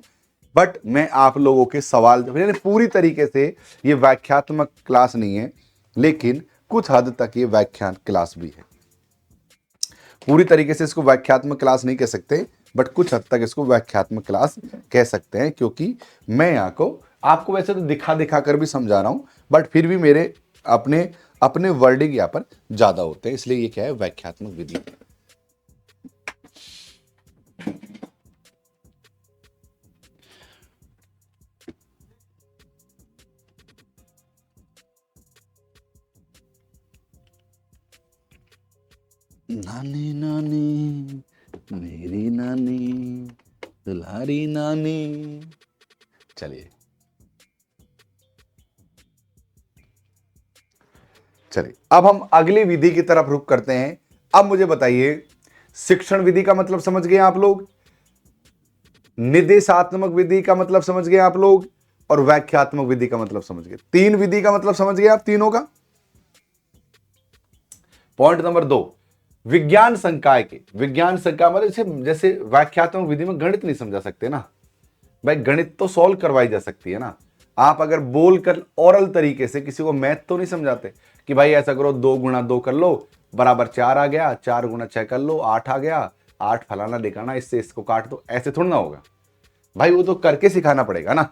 बट मैं आप लोगों के सवाल, पूरी तरीके से ये व्याख्यात्मक क्लास नहीं है, लेकिन कुछ हद तक ये व्याख्यान क्लास भी है। पूरी तरीके से इसको व्याख्यात्मक क्लास नहीं कह सकते, बट कुछ हद तक इसको व्याख्यात्मक क्लास कह सकते हैं, क्योंकि मैं यहाँ को आपको वैसे तो दिखा दिखा कर भी समझा रहा हूं, बट फिर भी मेरे अपने अपने वर्डिंग यहाँ पर ज्यादा होते हैं, इसलिए ये क्या है, व्याख्यात्मक विधि। नानी नानी मेरी नानी, दुलारी नानी। चलिए चलिए अब हम अगली विधि की तरफ रुख करते हैं। अब मुझे बताइए, शिक्षण विधि का मतलब समझ गए आप लोग, निर्देशात्मक विधि का मतलब समझ गए आप लोग, और व्याख्यात्मक विधि का मतलब समझ गए। तीन विधि का मतलब समझ गए आप तीनों का। पॉइंट नंबर 2, विज्ञान संकाय के, विज्ञान संकाय मतलब जैसे व्याख्यात्मक विधि में गणित नहीं समझा सकते ना भाई, गणित तो सॉल्व करवाई जा सकती है ना। आप अगर बोलकर ओरल तरीके से किसी को मैथ तो नहीं समझाते कि भाई ऐसा करो 2 गुणा 2 कर लो बराबर 4 आ गया, 4 गुणा 6 कर लो 8 आ गया, 8 फलाना दिखाना, इससे इसको काट दो, ऐसे थोड़ा ना होगा भाई, वो तो करके सिखाना पड़ेगा ना।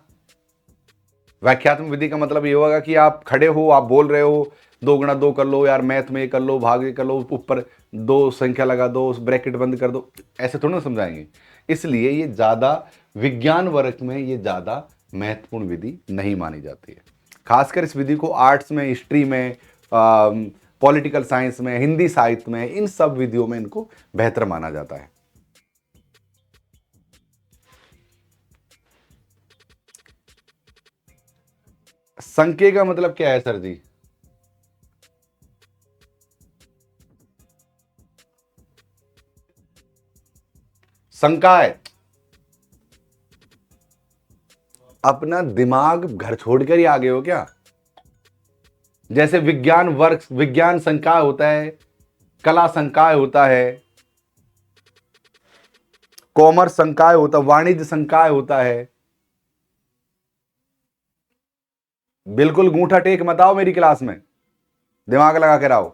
व्याख्यात्मक विधि का मतलब ये होगा कि आप खड़े हो, आप बोल रहे हो 2 गुणा 2 कर लो यार, मैथ में कर लो, भाग कर लो, ऊपर 2 संख्या लगा दो, ब्रैकेट बंद कर दो, ऐसे थोड़ा ना समझाएंगे। इसलिए ये ज्यादा विज्ञान वर्ग में ये ज्यादा महत्वपूर्ण विधि नहीं मानी जाती है। खासकर इस विधि को आर्ट्स में, हिस्ट्री में, पॉलिटिकल साइंस में, हिंदी साहित्य में, इन सब विधियों में इनको बेहतर माना जाता है। संख्या का मतलब क्या है सर जी? संकाय, अपना दिमाग घर छोड़कर ही आ गए हो क्या? जैसे विज्ञान वर्ग, विज्ञान संकाय होता है, कला संकाय होता है, कॉमर्स संकाय होता है, वाणिज्य संकाय होता है। बिल्कुल गूंठा टेक मत आओ मेरी क्लास में, दिमाग लगा के आओ।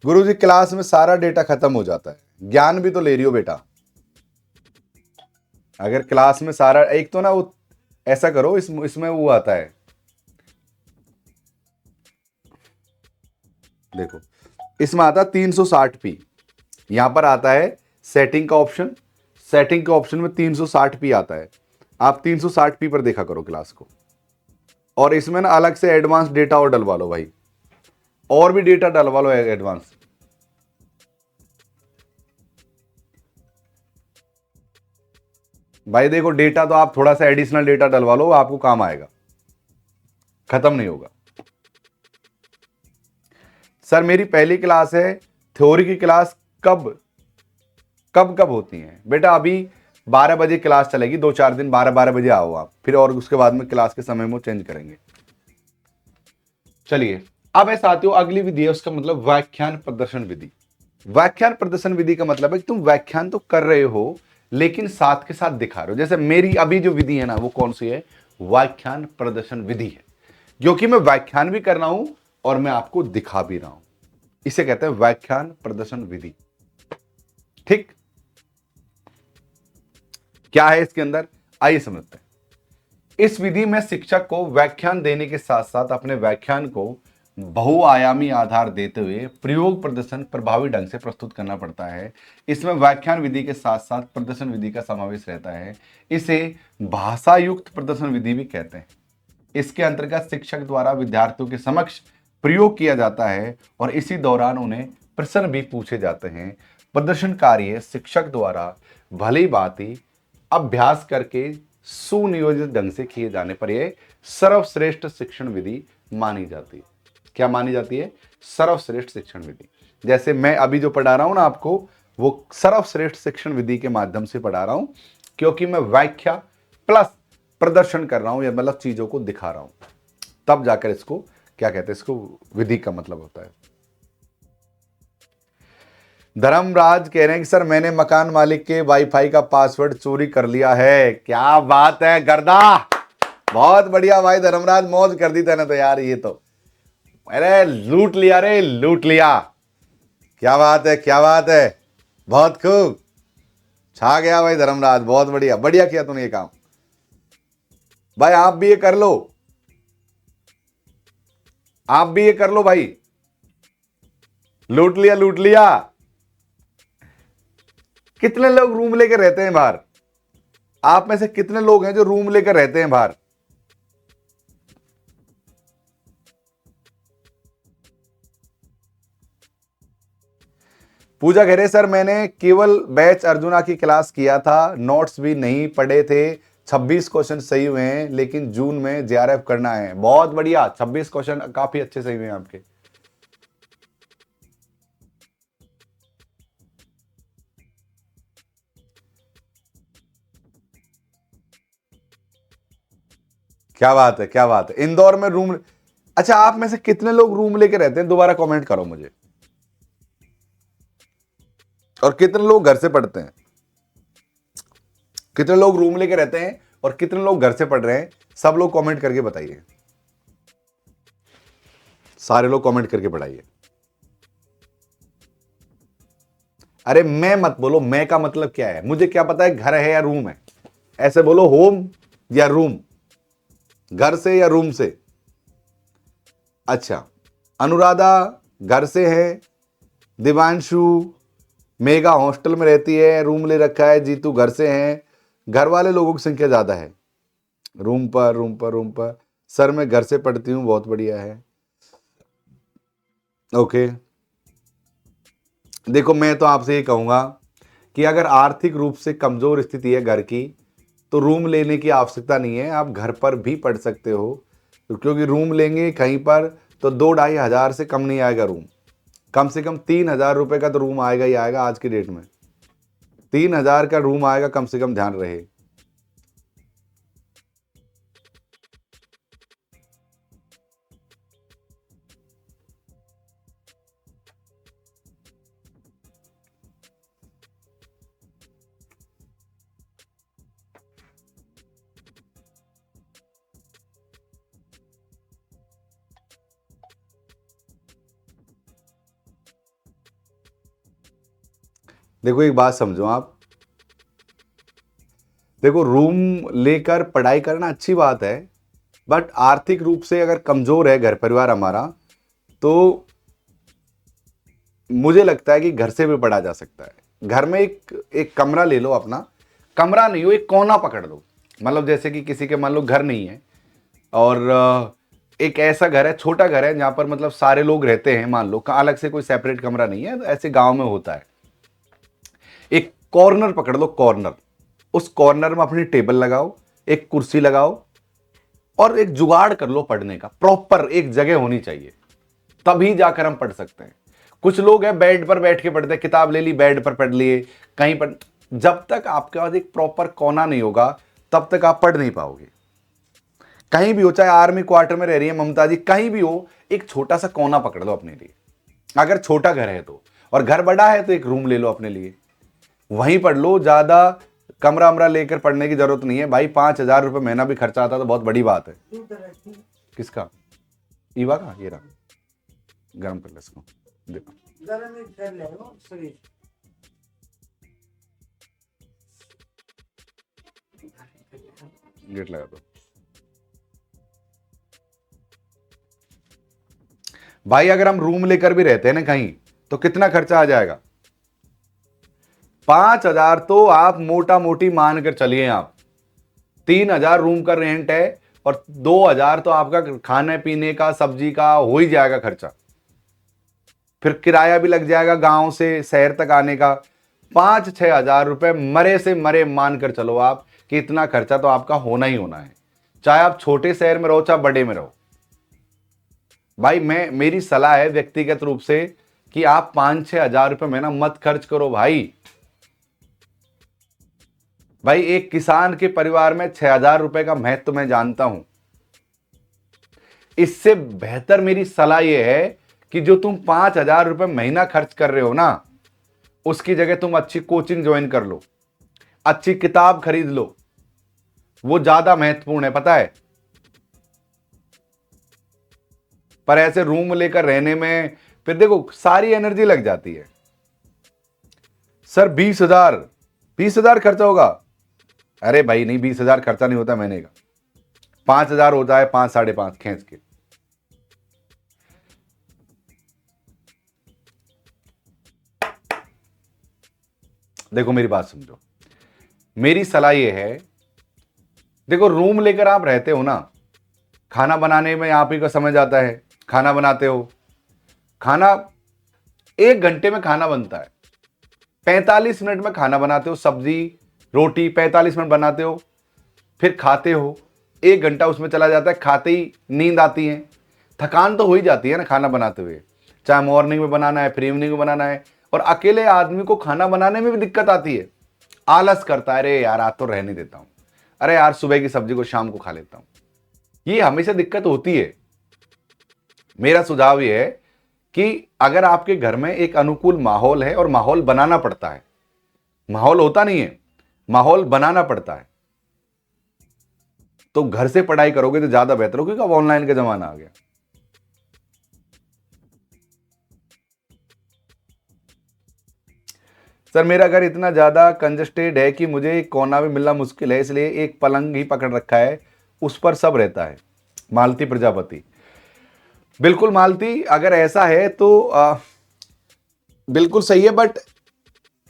गुरुजी क्लास में सारा डेटा खत्म हो जाता है, ज्ञान भी तो ले रही हो बेटा। अगर क्लास में सारा, एक तो ना वो ऐसा करो, इसमें वो आता है, देखो इसमें आता है 360p, यहां पर आता है सेटिंग का ऑप्शन, सेटिंग के ऑप्शन में 360p आता है, आप 360p पर देखा करो क्लास को। और इसमें ना अलग से एडवांस डेटा और डलवा लो भाई, और भी डेटा डलवा लो एडवांस। भाई देखो डेटा तो आप थोड़ा सा एडिशनल डेटा डलवा लो, आपको काम आएगा, खत्म नहीं होगा। सर मेरी पहली क्लास है, थ्योरी की क्लास कब कब कब होती है बेटा? अभी 12 बजे क्लास चलेगी, 2-4 दिन 12-12 बजे आओ आप, फिर और उसके बाद में क्लास के समय में चेंज करेंगे। चलिए अब है साथियों अगली विधि है, उसका मतलब व्याख्यान प्रदर्शन विधि। व्याख्यान प्रदर्शन विधि का मतलब है कि तुम व्याख्यान तो कर रहे हो लेकिन साथ के साथ दिखा रहे हो। जैसे मेरी अभी जो विधि है ना, वो कौन सी है? व्याख्यान प्रदर्शन विधि है, क्योंकि मैं व्याख्यान भी कर रहा हूं और मैं आपको दिखा भी रहा हूं, इसे कहते हैं व्याख्यान प्रदर्शन विधि। ठीक, क्या है इसके अंदर, आइए समझते हैं। इस विधि में शिक्षक को व्याख्यान देने के साथ साथ अपने व्याख्यान को बहुआयामी आधार देते हुए प्रयोग प्रदर्शन प्रभावी ढंग से प्रस्तुत करना पड़ता है। इसमें व्याख्यान विधि के साथ साथ प्रदर्शन विधि का समावेश रहता है। इसे भाषा युक्त प्रदर्शन विधि भी कहते हैं। इसके अंतर्गत शिक्षक द्वारा विद्यार्थियों के समक्ष प्रयोग किया जाता है और इसी दौरान उन्हें प्रश्न भी पूछे जाते हैं। प्रदर्शन कार्य शिक्षक द्वारा भली भांति अभ्यास करके सुनियोजित ढंग से किए जाने पर यह सर्वश्रेष्ठ शिक्षण विधि मानी जाती है। क्या मानी जाती है? सर्वश्रेष्ठ शिक्षण विधि। जैसे मैं अभी जो पढ़ा रहा हूं ना आपको, वो सर्वश्रेष्ठ शिक्षण विधि के माध्यम से पढ़ा रहा हूं, क्योंकि मैं व्याख्या प्लस प्रदर्शन कर रहा हूं, या मतलब चीजों को दिखा रहा हूं, तब जाकर इसको क्या कहते हैं, इसको विधि का मतलब होता है। धर्मराज कह रहे हैं कि सर मैंने मकान मालिक के वाईफाई का पासवर्ड चोरी कर लिया है। क्या बात है गर्दा, बहुत बढ़िया भाई धर्मराज, मौज कर दी तेने तो यार, ये तो अरे लूट लिया रे, लूट लिया। क्या बात है, क्या बात है, बहुत खूब, छा गया भाई धर्मराज, बहुत बढ़िया, बढ़िया किया तूने ये काम। भाई आप भी ये कर लो, आप भी ये कर लो भाई, लूट लिया, लूट लिया। कितने लोग रूम लेकर रहते हैं बाहर? आप में से कितने लोग हैं जो रूम लेकर रहते हैं बाहर? पूजा कह रहे सर मैंने केवल बैच अर्जुना की क्लास किया था, नोट्स भी नहीं पढ़े थे, 26 क्वेश्चन सही हुए हैं, लेकिन जून में जेआरएफ करना है। बहुत बढ़िया, 26 क्वेश्चन काफी अच्छे सही हुए हैं आपके। क्या बात है, क्या बात है। इंदौर में रूम, अच्छा आप में से कितने लोग रूम लेके रहते हैं, दोबारा कमेंट करो मुझे। और कितने लोग घर से पढ़ते हैं, कितने लोग रूम लेके रहते हैं और कितने लोग घर से पढ़ रहे हैं, सब लोग कमेंट करके बताइए। सारे लोग कमेंट करके बताइए। अरे मैं मत बोलो, मैं का मतलब क्या है, मुझे क्या पता है घर है या रूम है। ऐसे बोलो होम या रूम, घर से या रूम से। अच्छा, अनुराधा घर से है, दिवांशु मेगा हॉस्टल में रहती है, रूम ले रखा है, जीतू घर से है। घर वाले लोगों की संख्या ज्यादा है। रूम पर, रूम पर, रूम पर। सर मैं घर से पढ़ती हूँ, बहुत बढ़िया है। ओके, देखो मैं तो आपसे ये कहूंगा कि अगर आर्थिक रूप से कमजोर स्थिति है घर की, तो रूम लेने की आवश्यकता नहीं है, आप घर पर भी पढ़ सकते हो। क्योंकि रूम लेंगे कहीं पर तो 2-2.5 हजार से कम नहीं आएगा रूम। कम से कम 3,000 रुपए का तो रूम आएगा ही आएगा। आज की डेट में 3,000 का रूम आएगा कम से कम, ध्यान रहे। देखो एक बात समझो आप, देखो रूम लेकर पढ़ाई करना अच्छी बात है, बट आर्थिक रूप से अगर कमजोर है घर परिवार हमारा, तो मुझे लगता है कि घर से भी पढ़ा जा सकता है। घर में एक कमरा ले लो अपना, कमरा नहीं हो एक कोना पकड़ लो। मतलब जैसे कि किसी के मान लो घर नहीं है और एक ऐसा घर है, छोटा घर है जहां पर मतलब सारे लोग रहते हैं, मान लो अलग से कोई सेपरेट कमरा नहीं है, ऐसे गांव में होता है। एक कॉर्नर पकड़ लो, कॉर्नर, उस कॉर्नर में अपनी टेबल लगाओ, एक कुर्सी लगाओ और एक जुगाड़ कर लो पढ़ने का। प्रॉपर एक जगह होनी चाहिए, तभी जाकर हम पढ़ सकते हैं। कुछ लोग हैं बेड पर बैठ के पढ़ते हैं, किताब ले ली बेड पर पढ़ लिए कहीं पर। जब तक आपके पास एक प्रॉपर कोना नहीं होगा तब तक आप पढ़ नहीं पाओगे। कहीं भी हो, चाहे आर्मी क्वार्टर में रह रही है ममता जी, कहीं भी हो, एक छोटा सा कोना पकड़ लो अपने लिए। अगर छोटा घर है तो, और घर बड़ा है तो एक रूम ले लो अपने लिए, वहीं पढ़ लो। ज्यादा कमरा अमरा लेकर पढ़ने की जरूरत नहीं है भाई। 5,000 रुपए महीना भी खर्चा आता तो बहुत बड़ी बात है। किसका? ईवा का? ये रहा, गर्म कर ले इसको, देखो गेट लगा दो भाई। अगर हम रूम लेकर भी रहते हैं ना कहीं, तो कितना खर्चा आ जाएगा? 5,000 तो आप मोटा मोटी मान कर चलिए। आप 3,000 रूम का रेंट है और 2,000 तो आपका खाने पीने का, सब्जी का हो ही जाएगा खर्चा। फिर किराया भी लग जाएगा गांव से शहर तक आने का। 5-6 हजार रुपए मरे से मरे मान कर चलो आप कि इतना खर्चा तो आपका होना ही होना है, चाहे आप छोटे शहर में रहो चाहे बड़े में रहो। भाई मेरी सलाह है व्यक्तिगत रूप से कि आप 5-6 हजार रुपए महीना मत खर्च करो भाई। भाई एक किसान के परिवार में 6,000 रुपए का महत्व तो मैं जानता हूं। इससे बेहतर मेरी सलाह यह है कि जो तुम 5,000 रुपए महीना खर्च कर रहे हो ना, उसकी जगह तुम अच्छी कोचिंग ज्वाइन कर लो, अच्छी किताब खरीद लो। वो ज्यादा महत्वपूर्ण है, पता है। पर ऐसे रूम लेकर रहने में फिर देखो सारी एनर्जी लग जाती है। सर 20,000, 20,000 खर्चा होगा? अरे भाई नहीं, 20,000 खर्चा नहीं होता महीने का। 5,000 होता है, 5, 5.5 खींच के। देखो मेरी बात समझो, मेरी सलाह यह है, देखो रूम लेकर आप रहते हो ना, खाना बनाने में आप ही का समय जाता है। खाना बनाते हो, खाना 1 घंटे में खाना बनता है, 45 मिनट में खाना बनाते हो। सब्जी रोटी 45 मिनट बनाते हो, फिर खाते हो, 1 घंटा उसमें चला जाता है, खाते ही नींद आती है, थकान तो हो ही जाती है ना खाना बनाते हुए, चाहे मॉर्निंग में बनाना है फिर इवनिंग में बनाना है। और अकेले आदमी को खाना बनाने में भी दिक्कत आती है, आलस करता है, अरे यार आज तो रहने देता हूं, अरे यार सुबह की सब्जी को शाम को खा लेता हूं। ये हमेशा दिक्कत होती है। मेरा सुझाव ये है कि अगर आपके घर में एक अनुकूल माहौल है, और माहौल बनाना पड़ता है, माहौल होता नहीं है, माहौल बनाना पड़ता है, तो घर से पढ़ाई करोगे तो ज्यादा बेहतर हो, क्योंकि अब ऑनलाइन का जमाना आ गया। सर मेरा घर इतना ज्यादा कंजस्टेड है कि मुझे एक कोना भी मिलना मुश्किल है, इसलिए एक पलंग ही पकड़ रखा है, उस पर सब रहता है। मालती प्रजापति, बिल्कुल मालती, अगर ऐसा है तो बिल्कुल सही है, बट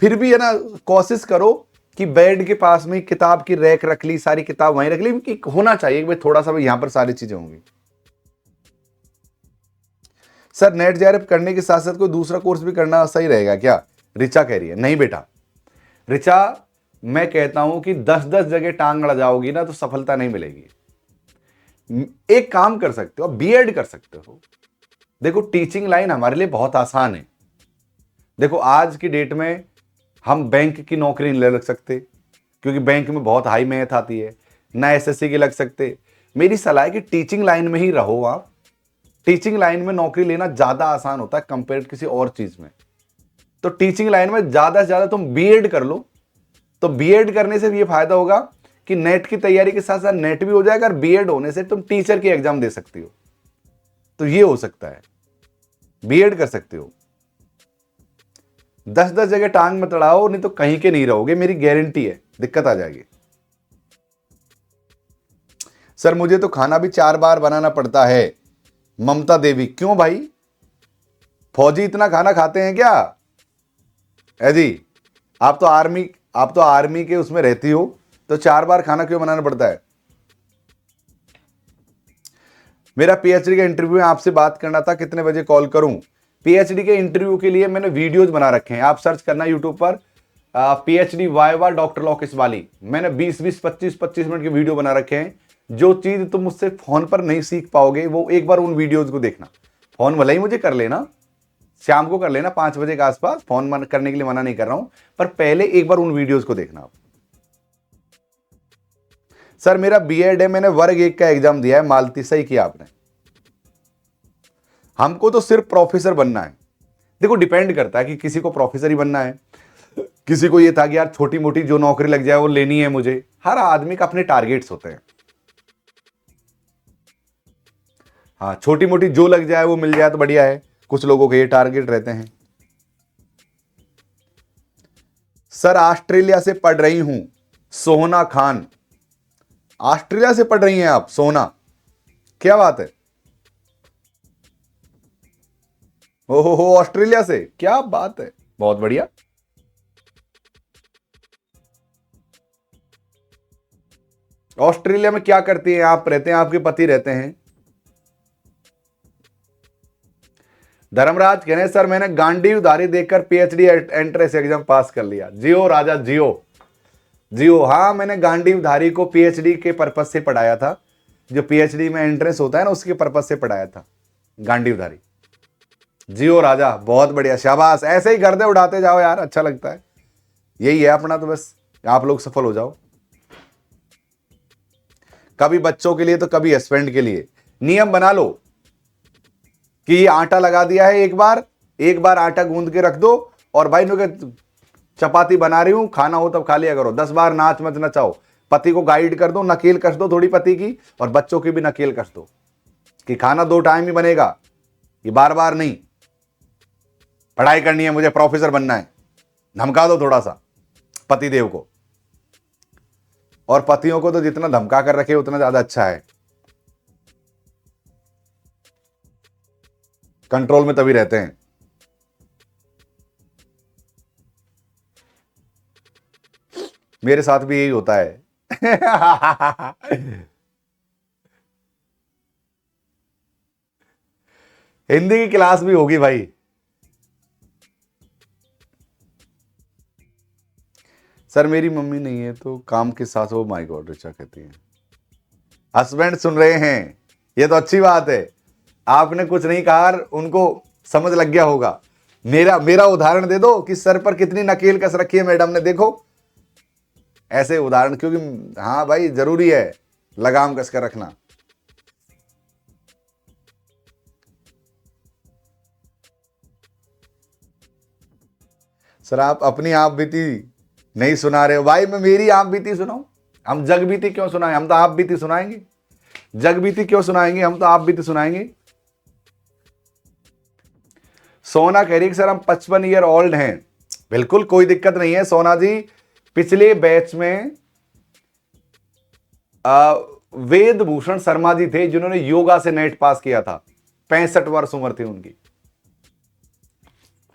फिर भी है ना, कोशिश करो कि बेड के पास में किताब की रैक रख ली, सारी किताब वहीं रख ली, कि होना चाहिए कि भाई थोड़ा सा यहां पर सारी चीजें होंगी। सर नेट जेआरएफ करने के साथ साथ कोई दूसरा कोर्स भी करना सही रहेगा क्या, रिचा कह रही है। नहीं बेटा, रिचा मैं कहता हूं कि 10-10 जगह टांग अड़ जाओगी ना तो सफलता नहीं मिलेगी। एक काम कर सकते हो, बीएड कर सकते हो। देखो टीचिंग लाइन हमारे लिए बहुत आसान है। देखो आज की डेट में हम बैंक की नौकरी नहीं लग सकते, क्योंकि बैंक में बहुत हाई मेहनत आती है, ना एसएससी की लग सकते। मेरी सलाह है कि टीचिंग लाइन में ही रहो आप। टीचिंग लाइन में नौकरी लेना ज्यादा आसान होता है कंपेयर किसी और चीज में। तो टीचिंग लाइन में ज्यादा से ज्यादा तुम बीएड कर लो, तो बीएड करने से ये फायदा होगा कि नेट की तैयारी के साथ साथ नेट भी हो जाएगा, और बीएड होने से तुम टीचर की एग्जाम दे सकती हो। तो ये हो सकता है, बीएड कर सकते हो। 10-10 जगह टांग मत अड़ाओ, नहीं तो कहीं के नहीं रहोगे, मेरी गारंटी है, दिक्कत आ जाएगी। सर मुझे तो खाना भी 4 बार बनाना पड़ता है। ममता देवी, क्यों भाई, फौजी इतना खाना खाते हैं क्या? जी, आप तो आर्मी के उसमें रहती हो, तो 4 बार खाना क्यों बनाना पड़ता है? मेरा पीएचडी का इंटरव्यू है, आपसे बात करना था, कितने बजे कॉल करूं? पीएचडी के इंटरव्यू के लिए मैंने वीडियोज बना रखे हैं, आप सर्च करना यूट्यूब पर पीएचडी वाइवा डॉक्टर लोकेश वाली। मैंने 20-20, 25-25 मिनट के वीडियो बना रखे हैं। जो चीज तुम मुझसे फोन पर नहीं सीख पाओगे, वो एक बार उन वीडियोज को देखना। फोन भले ही मुझे कर लेना, शाम को कर लेना 5 बजे के आसपास, फोन करने के लिए मना नहीं कर रहा हूं, पर पहले एक बार उन वीडियोज को देखना आप। सर मेरा बीएड है, मैंने वर्ग 1 का एग्जाम दिया है। मालती, सही किया आपने। हमको तो सिर्फ प्रोफेसर बनना है। देखो डिपेंड करता है कि किसी को प्रोफेसर ही बनना है, किसी को ये था कि यार छोटी मोटी जो नौकरी लग जाए वो लेनी है मुझे। हर आदमी का अपने टारगेट्स होते हैं। हाँ, छोटी मोटी जो लग जाए वो मिल जाए तो बढ़िया है, कुछ लोगों के ये टारगेट रहते हैं। सर ऑस्ट्रेलिया से पढ़ रही हूं, सोहना खान। ऑस्ट्रेलिया से पढ़ रही हैं आप सोना, क्या बात है। ओहो, ऑस्ट्रेलिया से, क्या बात है, बहुत बढ़िया। ऑस्ट्रेलिया में क्या करती हैं आप? रहते हैं, आपके पति रहते हैं? धर्मराज कह रहे हैं सर मैंने गांडी उधारी देकर पीएचडी एंट्रेंस एग्जाम पास कर लिया। जियो राजा जियो, जियो। हाँ, मैंने गांडी उधारी को पीएचडी के पर्पज से पढ़ाया था, जो पीएचडी में एंट्रेंस होता है ना, उसके पर्पज से पढ़ाया था गांडी उधारी। जियो राजा, बहुत बढ़िया, शाबाश। ऐसे ही गर्दे उड़ाते जाओ यार, अच्छा लगता है। यही है अपना तो, बस आप लोग सफल हो जाओ। कभी बच्चों के लिए तो कभी हस्बैंड के लिए। नियम बना लो कि ये आटा लगा दिया है, एक बार आटा गूंद के रख दो, और भाई चपाती बना रही हूं, खाना हो तब खा लिया करो। 10 बार नाच मत नचाओ। पति को गाइड कर दो, नकेल कस दो थोड़ी पति की, और बच्चों की भी नकेल कस दो कि खाना 2 टाइम ही बनेगा, ये बार बार नहीं। पढ़ाई करनी है मुझे, प्रोफेसर बनना है, धमका दो थोड़ा सा पतिदेव को। और पतियों को तो जितना धमका कर रखे उतना ज्यादा अच्छा है, कंट्रोल में तभी रहते हैं। मेरे साथ भी यही होता है। हिंदी की क्लास भी होगी भाई। सर मेरी मम्मी नहीं है तो काम के साथ वो माय गॉड ऋचा कहती है। हस्बैंड सुन रहे हैं, ये तो अच्छी बात है। आपने कुछ नहीं कहा, उनको समझ लग गया होगा। मेरा उदाहरण दे दो कि सर पर कितनी नकेल कस रखी है मैडम ने, देखो ऐसे उदाहरण, क्योंकि हाँ भाई जरूरी है लगाम कस कर रखना। सर आप अपनी आप बीती नहीं सुना रहे हो भाई, मैं मेरी आप बीती सुनाऊं? हम जग बीती क्यों सुनाएं, हम तो आप बीती सुनाएंगे। जग बीती क्यों सुनाएंगे, हम तो आप बीती सुनाएंगे। सोना कह रही है सर हम 55 ईयर ओल्ड हैं। बिल्कुल कोई दिक्कत नहीं है सोना जी। पिछले बैच में वेद भूषण शर्मा जी थे जिन्होंने योगा से नेट पास किया था। 65 वर्ष उम्र थी उनकी।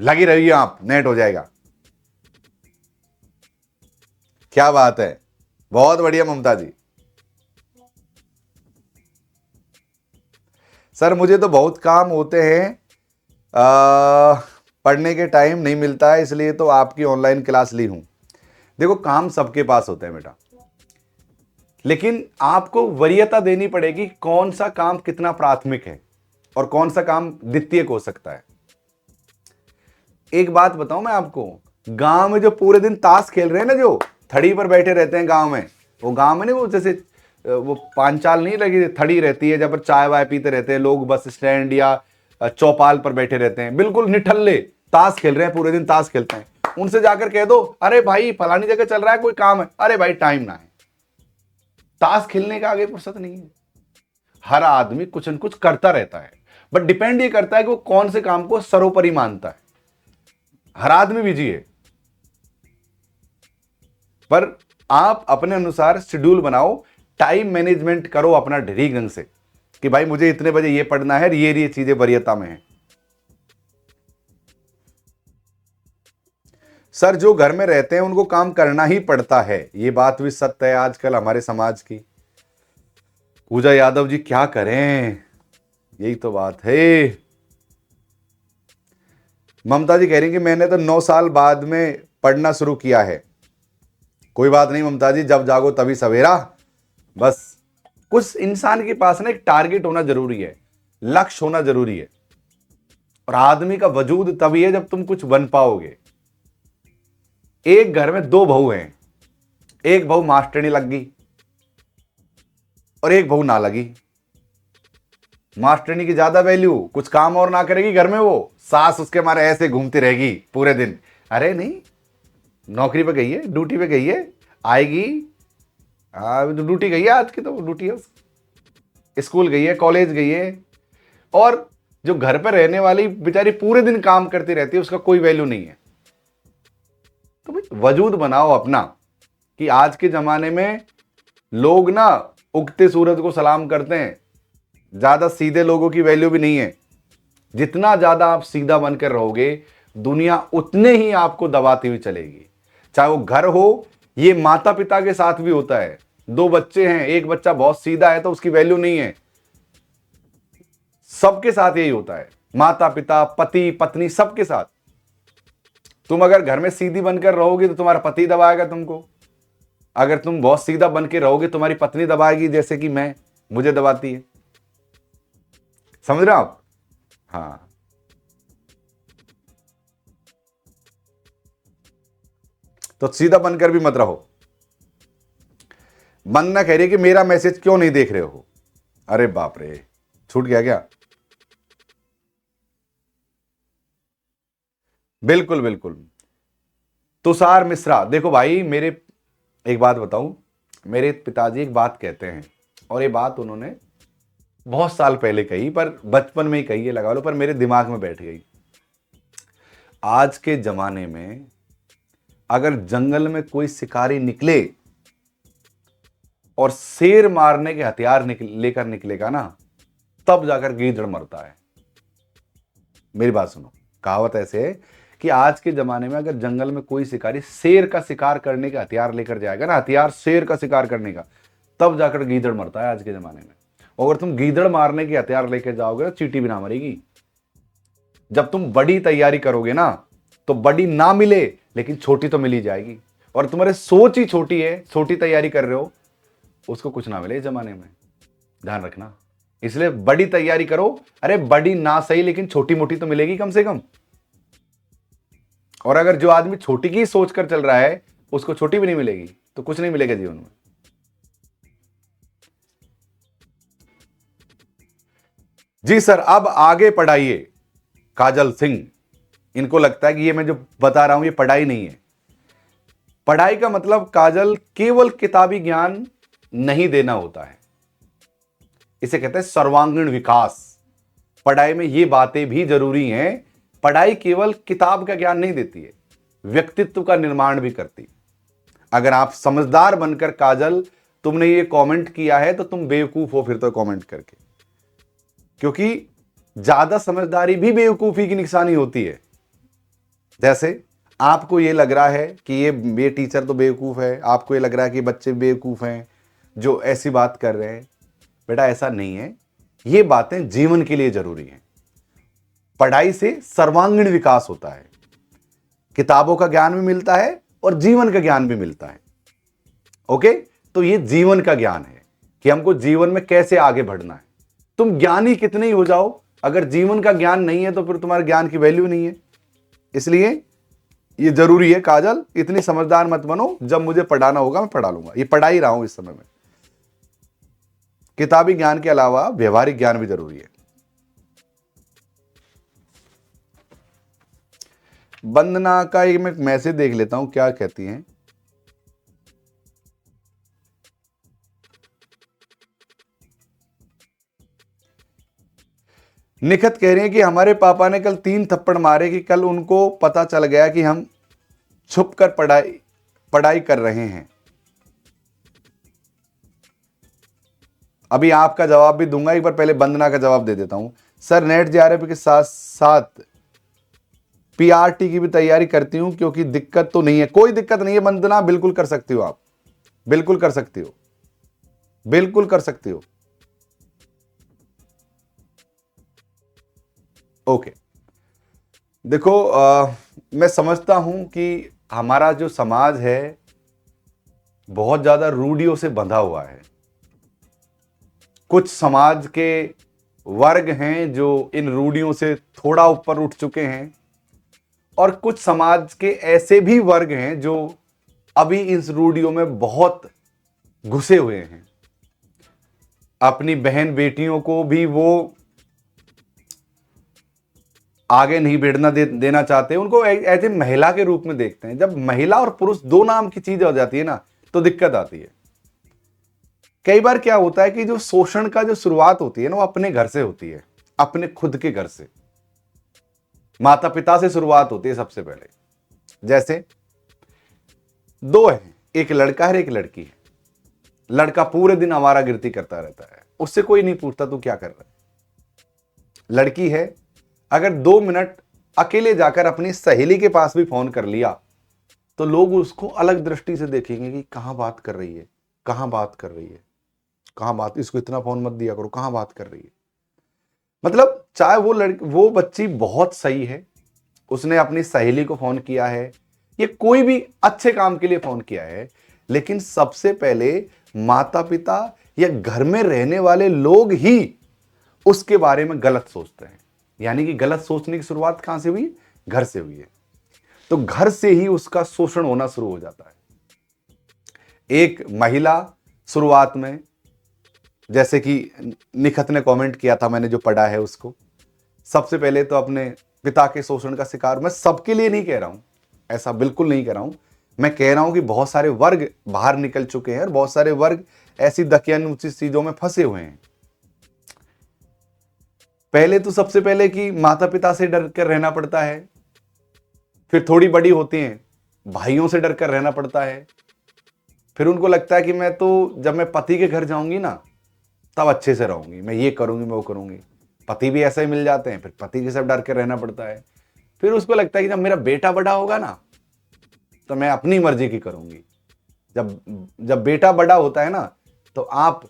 लगी रहिए आप, नेट हो जाएगा। क्या बात है, बहुत बढ़िया ममता जी। सर मुझे तो बहुत काम होते हैं, पढ़ने के टाइम नहीं मिलता है, इसलिए तो आपकी ऑनलाइन क्लास ली हूं। देखो काम सबके पास होते हैं बेटा, लेकिन आपको वरीयता देनी पड़ेगी कौन सा काम कितना प्राथमिक है और कौन सा काम द्वितीयक हो सकता है। एक बात बताऊं मैं आपको, गांव में जो पूरे दिन ताश खेल रहे हैं ना, जो थड़ी पर बैठे रहते हैं गांव में, वो गांव में नहीं, वो जैसे वो पांचाल नहीं लगी थड़ी रहती है, जब चाय वाय पीते रहते हैं लोग, बस स्टैंड या चौपाल पर बैठे रहते हैं, बिल्कुल निठल्ले ताश खेल रहे हैं, पूरे दिन ताश खेलते हैं। उनसे जाकर कह दो अरे भाई फलानी जगह चल रहा है कोई काम है, अरे भाई टाइम ना है। ताश खेलने का आगे फुर्सत नहीं है। हर आदमी कुछ न कुछ करता रहता है, बट डिपेंड ये करता है कि वो कौन से काम को सर्वोपरि मानता है। हर आदमी बिजी है, पर आप अपने अनुसार शेड्यूल बनाओ, टाइम मैनेजमेंट करो अपना ढीग ढंग से कि भाई मुझे इतने बजे ये पढ़ना है, ये चीजें वरीयता में है। सर जो घर में रहते हैं उनको काम करना ही पड़ता है, ये बात भी सत्य है आजकल हमारे समाज की। पूजा यादव जी क्या करें, यही तो बात है। ममता जी कह रही कि मैंने तो 9 साल बाद में पढ़ना शुरू किया है। कोई बात नहीं ममता जी, जब जागो तभी सवेरा। बस कुछ इंसान के पास ना एक टारगेट होना जरूरी है, लक्ष्य होना जरूरी है, और आदमी का वजूद तभी है जब तुम कुछ बन पाओगे। एक घर में 2 बहू हैं, एक बहू मास्टरनी लग गई और एक बहू ना लगी। मास्टरनी की ज्यादा वैल्यू, कुछ काम और ना करेगी घर में, वो सास उसके मारे ऐसे घूमती रहेगी पूरे दिन। अरे नहीं, नौकरी पे गई है, ड्यूटी पे गई है, आएगी। तो ड्यूटी गई है, आज की तो ड्यूटी है, स्कूल गई है, कॉलेज गई है। और जो घर पर रहने वाली बेचारी पूरे दिन काम करती रहती है, उसका कोई वैल्यू नहीं है। तो भाई वजूद बनाओ अपना, कि आज के जमाने में लोग ना उगते सूरज को सलाम करते हैं, ज्यादा सीधे लोगों की वैल्यू भी नहीं है। जितना ज्यादा आप सीधा बनकर रहोगे, दुनिया उतने ही आपको दबाती हुई चलेगी। चाहे वो घर हो, ये माता पिता के साथ भी होता है। 2 बच्चे हैं, एक बच्चा बहुत सीधा है तो उसकी वैल्यू नहीं है। सबके साथ यही होता है, माता पिता, पति पत्नी, सबके साथ। तुम अगर घर में सीधी बनकर रहोगे तो तुम्हारा पति दबाएगा तुमको। अगर तुम बहुत सीधा बन के रहोगे, तुम्हारी पत्नी दबाएगी, जैसे कि मुझे दबाती है। समझ रहे हो आप? हाँ, तो सीधा बनकर भी मत रहो। बनना कह रही है कि मेरा मैसेज क्यों नहीं देख रहे हो। अरे बाप रे, छूट गया क्या? बिल्कुल बिल्कुल। तुषार मिश्रा, देखो भाई मेरे एक बात बताऊं, मेरे पिताजी एक बात कहते हैं, और ये बात उन्होंने बहुत साल पहले कही, पर बचपन में ही कही है लगा लो, पर मेरे दिमाग में बैठ गई। आज के जमाने में अगर जंगल में कोई शिकारी निकले और शेर मारने के हथियार लेकर निकलेगा ना, तब जाकर गीदड़ मरता है। मेरी बात सुनो, कहावत ऐसे है कि आज के जमाने में अगर जंगल में कोई शिकारी शेर का शिकार करने का हथियार लेकर जाएगा ना, हथियार शेर का शिकार करने का, तब जाकर गीदड़ मरता है आज के जमाने में। अगर तुम गीदड़ मारने के हथियार लेकर जाओगे ना, चींटी भी ना मरेगी। जब तुम बड़ी तैयारी करोगे ना, तो बड़ी ना मिले लेकिन छोटी तो मिल ही जाएगी। और तुम्हारे सोच ही छोटी है, छोटी तैयारी कर रहे हो, उसको कुछ ना मिले इस जमाने में, ध्यान रखना। इसलिए बड़ी तैयारी करो। अरे बड़ी ना सही, लेकिन छोटी मोटी तो मिलेगी कम से कम। और अगर जो आदमी छोटी की सोच कर चल रहा है उसको छोटी भी नहीं मिलेगी तो कुछ नहीं मिलेगा जीवन में। जी सर, अब आगे पढ़ाइए। काजल सिंह, इनको लगता है कि ये मैं जो बता रहा हूं ये पढ़ाई नहीं है। पढ़ाई का मतलब काजल केवल किताबी ज्ञान नहीं देना होता है, इसे कहते हैं सर्वांगीण विकास। पढ़ाई में ये बातें भी जरूरी हैं। पढ़ाई केवल किताब का ज्ञान नहीं देती है, व्यक्तित्व का निर्माण भी करती है। अगर आप समझदार बनकर काजल तुमने ये कमेंट किया है तो तुम बेवकूफ हो फिर तो कमेंट करके, क्योंकि ज्यादा समझदारी भी बेवकूफी की निशानी होती है। जैसे आपको ये लग रहा है कि ये टीचर तो बेवकूफ है, आपको ये लग रहा है कि बच्चे बेवकूफ हैं जो ऐसी बात कर रहे हैं। बेटा ऐसा नहीं है, ये बातें जीवन के लिए जरूरी हैं। पढ़ाई से सर्वांगीण विकास होता है, किताबों का ज्ञान भी मिलता है और जीवन का ज्ञान भी मिलता है। ओके, तो ये जीवन का ज्ञान है कि हमको जीवन में कैसे आगे बढ़ना है। तुम ज्ञानी कितने ही हो जाओ, अगर जीवन का ज्ञान नहीं है तो फिर तुम्हारे ज्ञान की वैल्यू नहीं है। इसलिए ये जरूरी है काजल, इतनी समझदार मत बनो। जब मुझे पढ़ाना होगा मैं पढ़ा लूंगा, ये पढ़ा ही रहा हूं इस समय में। किताबी ज्ञान के अलावा व्यवहारिक ज्ञान भी जरूरी है। वंदना का एक मैं मैसेज देख लेता हूं, क्या कहती हैं। निखत कह रहे हैं कि हमारे पापा ने कल 3 थप्पड़ मारे कि कल उनको पता चल गया कि हम छुपकर पढ़ाई कर रहे हैं। अभी आपका जवाब भी दूंगा, एक बार पहले वंदना का जवाब दे देता हूं। सर नेट जेआरएफ के साथ साथ पीआरटी की भी तैयारी करती हूं, क्योंकि दिक्कत तो नहीं है। कोई दिक्कत नहीं है वंदना, बिल्कुल कर सकती हो आप, बिल्कुल कर सकती हो, बिल्कुल कर सकती हो। ओके, देखो मैं समझता हूं कि हमारा जो समाज है बहुत ज्यादा रूढ़ियों से बंधा हुआ है। कुछ समाज के वर्ग हैं जो इन रूढ़ियों से थोड़ा ऊपर उठ चुके हैं, और कुछ समाज के ऐसे भी वर्ग हैं जो अभी इस रूढ़ियों में बहुत घुसे हुए हैं। अपनी बहन बेटियों को भी वो आगे नहीं बढ़ना देना चाहते, उनको एज ए महिला के रूप में देखते हैं। जब महिला और पुरुष दो नाम की चीज हो जाती है ना तो दिक्कत आती है। कई बार क्या होता है कि जो शोषण का जो शुरुआत होती है ना वो अपने घर से होती है, अपने खुद के घर से, माता पिता से शुरुआत होती है सबसे पहले। जैसे दो है, एक लड़का है एक लड़की है। लड़का पूरे दिन आवारागर्दी करता रहता है, उससे कोई नहीं पूछता तू क्या कर रहा है। लड़की है, अगर 2 मिनट अकेले जाकर अपनी सहेली के पास भी फोन कर लिया तो लोग उसको अलग दृष्टि से देखेंगे कि कहां बात कर रही है, कहां बात कर रही है, कहां बात, इसको इतना फोन मत दिया करो, कहां बात कर रही है। मतलब चाहे वो बच्ची बहुत सही है, उसने अपनी सहेली को फोन किया है, ये कोई भी अच्छे काम के लिए फोन किया है, लेकिन सबसे पहले माता पिता या घर में रहने वाले लोग ही उसके बारे में गलत सोचते हैं। यानी कि गलत सोचने की शुरुआत कहां से हुई? घर से हुई है। तो घर से ही उसका शोषण होना शुरू हो जाता है। एक महिला शुरुआत में, जैसे कि निखत ने कमेंट किया था, मैंने जो पढ़ा है उसको, सबसे पहले तो अपने पिता के शोषण का शिकार, मैं सबके लिए नहीं कह रहा हूं, ऐसा बिल्कुल नहीं कह रहा हूं। मैं कह रहा हूं कि बहुत सारे वर्ग बाहर निकल चुके हैं और बहुत सारे वर्ग ऐसी दकियानुसी चीजों में फंसे हुए हैं। पहले तो सबसे पहले कि माता पिता से डर कर रहना पड़ता है, फिर थोड़ी बड़ी होती हैं भाइयों से डर कर रहना पड़ता है, फिर उनको लगता है कि मैं तो जब मैं पति के घर जाऊंगी ना तब अच्छे से रहूंगी, मैं ये करूंगी मैं वो करूंगी। पति भी ऐसे ही मिल जाते हैं, फिर पति के सब डर कर रहना पड़ता है। फिर उसको लगता है कि जब मेरा बेटा बड़ा होगा ना तो मैं अपनी मर्जी की करूंगी। जब बेटा बड़ा होता है ना तो आप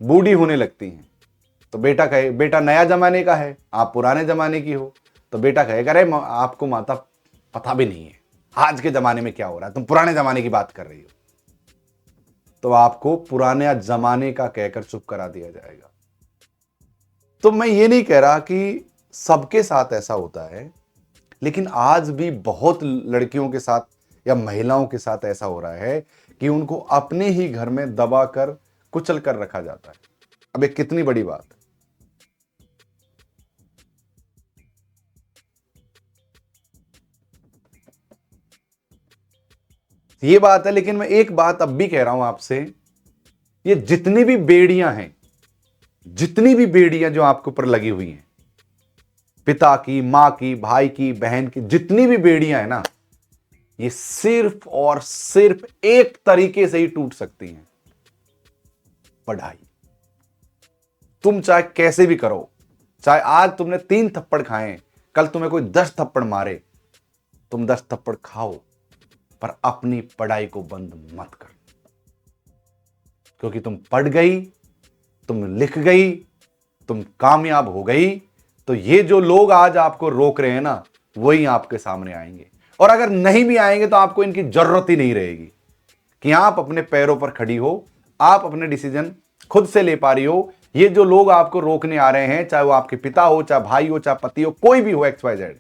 बूढ़ी होने लगती हैं, तो बेटा कहे, बेटा नया जमाने का है, आप पुराने जमाने की हो, तो बेटा कहेगा अरे आपको माता पता भी नहीं है, आज के जमाने में क्या हो रहा है, तुम पुराने जमाने की बात कर रही हो, तो आपको पुराने जमाने का कहकर चुप करा दिया जाएगा। तो मैं ये नहीं कह रहा कि सबके साथ ऐसा होता है, लेकिन आज भी बहुत लड़कियों के साथ या महिलाओं के साथ ऐसा हो रहा है कि उनको अपने ही घर में दबा कर कुचल कर रखा जाता है। अब ये कितनी बड़ी बात है। ये बात है, लेकिन मैं एक बात अब भी कह रहा हूं आपसे, ये जितनी भी बेड़ियां हैं, जितनी भी बेड़ियां जो आपके ऊपर लगी हुई हैं, पिता की, मां की, भाई की, बहन की, जितनी भी बेड़ियां हैं ना, ये सिर्फ और सिर्फ एक तरीके से ही टूट सकती हैं, पढ़ाई। तुम चाहे कैसे भी करो, चाहे आज तुमने 3 थप्पड़ खाए, कल तुम्हें कोई 10 थप्पड़ मारे, तुम 10 थप्पड़ खाओ, पर अपनी पढ़ाई को बंद मत कर। क्योंकि तुम पढ़ गई, तुम लिख गई, तुम कामयाब हो गई, तो ये जो लोग आज आपको रोक रहे हैं ना, वही आपके सामने आएंगे। और अगर नहीं भी आएंगे तो आपको इनकी जरूरत ही नहीं रहेगी कि आप अपने पैरों पर खड़ी हो, आप अपने डिसीजन खुद से ले पा रही हो। ये जो लोग आपको रोकने आ रहे हैं, चाहे वो आपके पिता हो, चाहे भाई हो, चाहे पति हो, कोई भी हो, XYZ,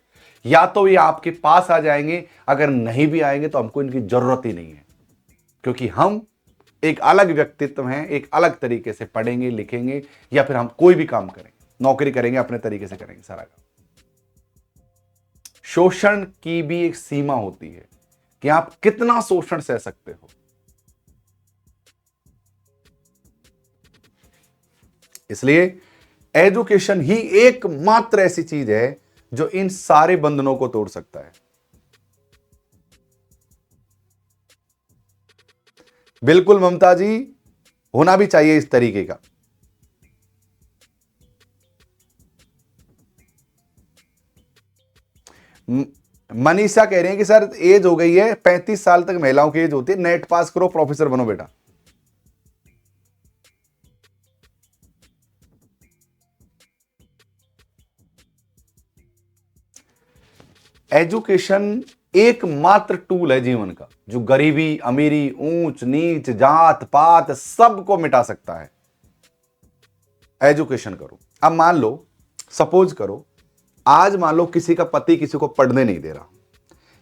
या तो ये आपके पास आ जाएंगे, अगर नहीं भी आएंगे तो हमको इनकी जरूरत ही नहीं है। क्योंकि हम एक अलग व्यक्तित्व हैं, एक अलग तरीके से पढ़ेंगे, लिखेंगे, या फिर हम कोई भी काम करेंगे, नौकरी करेंगे, अपने तरीके से करेंगे सारा काम। शोषण की भी एक सीमा होती है कि आप कितना शोषण सह सकते हो। इसलिए एजुकेशन ही एकमात्र ऐसी चीज है जो इन सारे बंधनों को तोड़ सकता है। बिल्कुल ममता जी, होना भी चाहिए इस तरीके का। मनीषा कह रही है कि सर एज हो गई है, 35 साल तक महिलाओं की एज होती है, नेट पास करो, प्रोफेसर बनो बेटा। एजुकेशन एकमात्र टूल है जीवन का जो गरीबी, अमीरी, ऊंच नीच, जात पात सबको मिटा सकता है। एजुकेशन करो। अब मान लो, सपोज करो, आज मान लो किसी का पति किसी को पढ़ने नहीं दे रहा,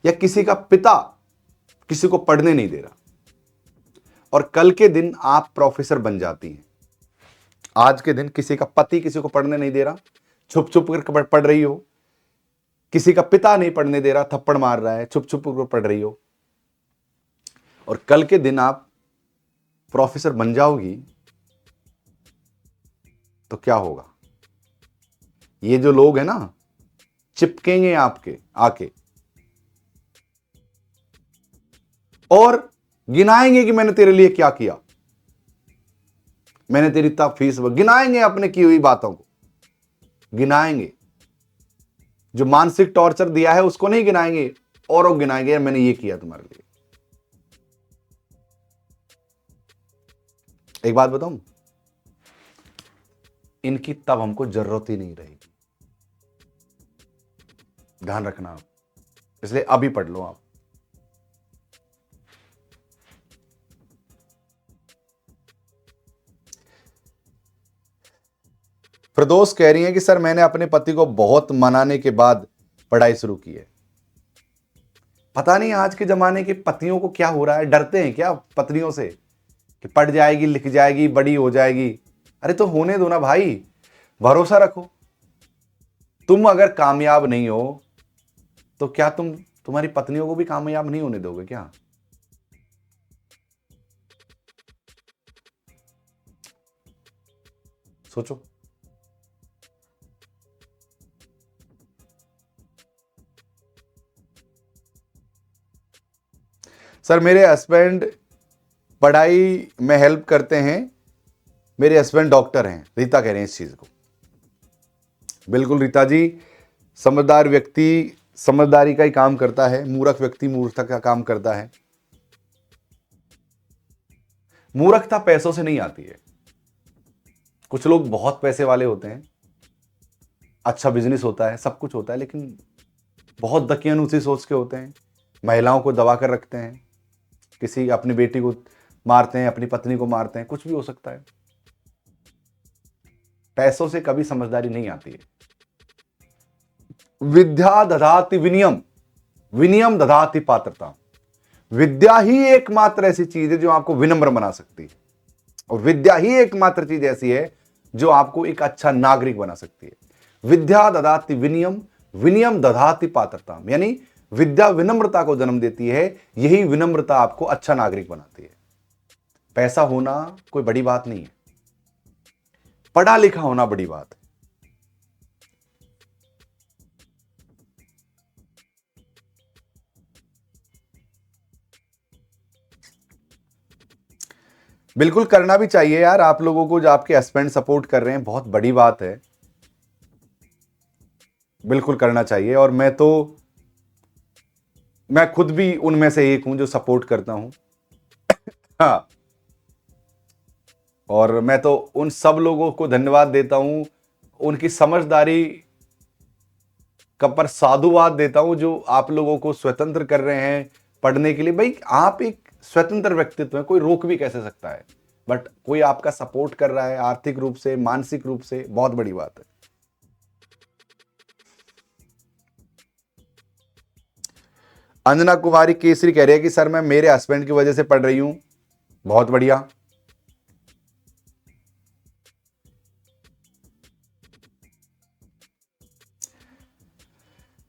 या किसी का पिता किसी को पढ़ने नहीं दे रहा, और कल के दिन आप प्रोफेसर बन जाती हैं। आज के दिन किसी का पति किसी को पढ़ने नहीं दे रहा, छुप छुप कर पढ़ रही हो, किसी का पिता नहीं पढ़ने दे रहा, थप्पड़ मार रहा है, छुप छुप कर पढ़ रही हो, और कल के दिन आप प्रोफेसर बन जाओगी, तो क्या होगा? ये जो लोग हैं ना, चिपकेंगे आपके आके और गिनाएंगे कि मैंने तेरे लिए क्या किया, मैंने तेरी इतना फीस, गिनाएंगे अपने की हुई बातों को, गिनाएंगे। जो मानसिक टॉर्चर दिया है उसको नहीं गिनाएंगे, और वो गिनाएंगे मैंने ये किया तुम्हारे लिए। एक बात बताऊं, इनकी तब हमको जरूरत ही नहीं रहेगी। ध्यान रखना आप, इसलिए अभी पढ़ लो आप। फिरदौस कह रही है कि सर मैंने अपने पति को बहुत मनाने के बाद पढ़ाई शुरू की है। पता नहीं आज के जमाने के पतियों को क्या हो रहा है, डरते हैं क्या पत्नियों से कि पढ़ जाएगी, लिख जाएगी, बड़ी हो जाएगी। अरे तो होने दो ना भाई, भरोसा रखो। तुम अगर कामयाब नहीं हो तो क्या तुम तुम्हारी पत्नियों को भी कामयाब नहीं होने दोगे क्या? सोचो। सर मेरे हस्बैंड पढ़ाई में हेल्प करते हैं, मेरे हस्बैंड डॉक्टर हैं, रीता कह रहे हैं इस चीज को। बिल्कुल रीता जी, समझदार व्यक्ति समझदारी का ही काम करता है, मूर्ख व्यक्ति मूर्खता का काम करता है। मूर्खता पैसों से नहीं आती है। कुछ लोग बहुत पैसे वाले होते हैं, अच्छा बिजनेस होता है, सब कुछ होता है, लेकिन बहुत दकियानूसी सोच के होते हैं, महिलाओं को दबा कर रखते हैं, किसी अपनी बेटी को मारते हैं, अपनी पत्नी को मारते हैं, कुछ भी हो सकता है। पैसों से कभी समझदारी नहीं आती है। विद्या दधाति विनियम, विनियम दधाति पात्रता। विद्या ही एकमात्र ऐसी चीज है जो आपको विनम्र बना सकती है, और विद्या ही एकमात्र चीज ऐसी है जो आपको एक अच्छा नागरिक बना सकती है। विद्या दधाति विनियम, विनियम दधाति पात्रता, यानी विद्या विनम्रता को जन्म देती है, यही विनम्रता आपको अच्छा नागरिक बनाती है। पैसा होना कोई बड़ी बात नहीं है, पढ़ा लिखा होना बड़ी बात है। बिल्कुल करना भी चाहिए यार, आप लोगों को जो आपके हस्बैंड सपोर्ट कर रहे हैं बहुत बड़ी बात है, बिल्कुल करना चाहिए। और मैं खुद भी उनमें से एक हूं जो सपोर्ट करता हूं। हाँ, और मैं तो उन सब लोगों को धन्यवाद देता हूं, उनकी समझदारी का पर साधुवाद देता हूं, जो आप लोगों को स्वतंत्र कर रहे हैं पढ़ने के लिए। भाई आप एक स्वतंत्र व्यक्तित्व है, कोई रोक भी कैसे सकता है, बट कोई आपका सपोर्ट कर रहा है आर्थिक रूप से, मानसिक रूप से, बहुत बड़ी बात है। अंजना कुमारी केसरी कह रही है कि सर मैं मेरे हस्बैंड की वजह से पढ़ रही हूं। बहुत बढ़िया।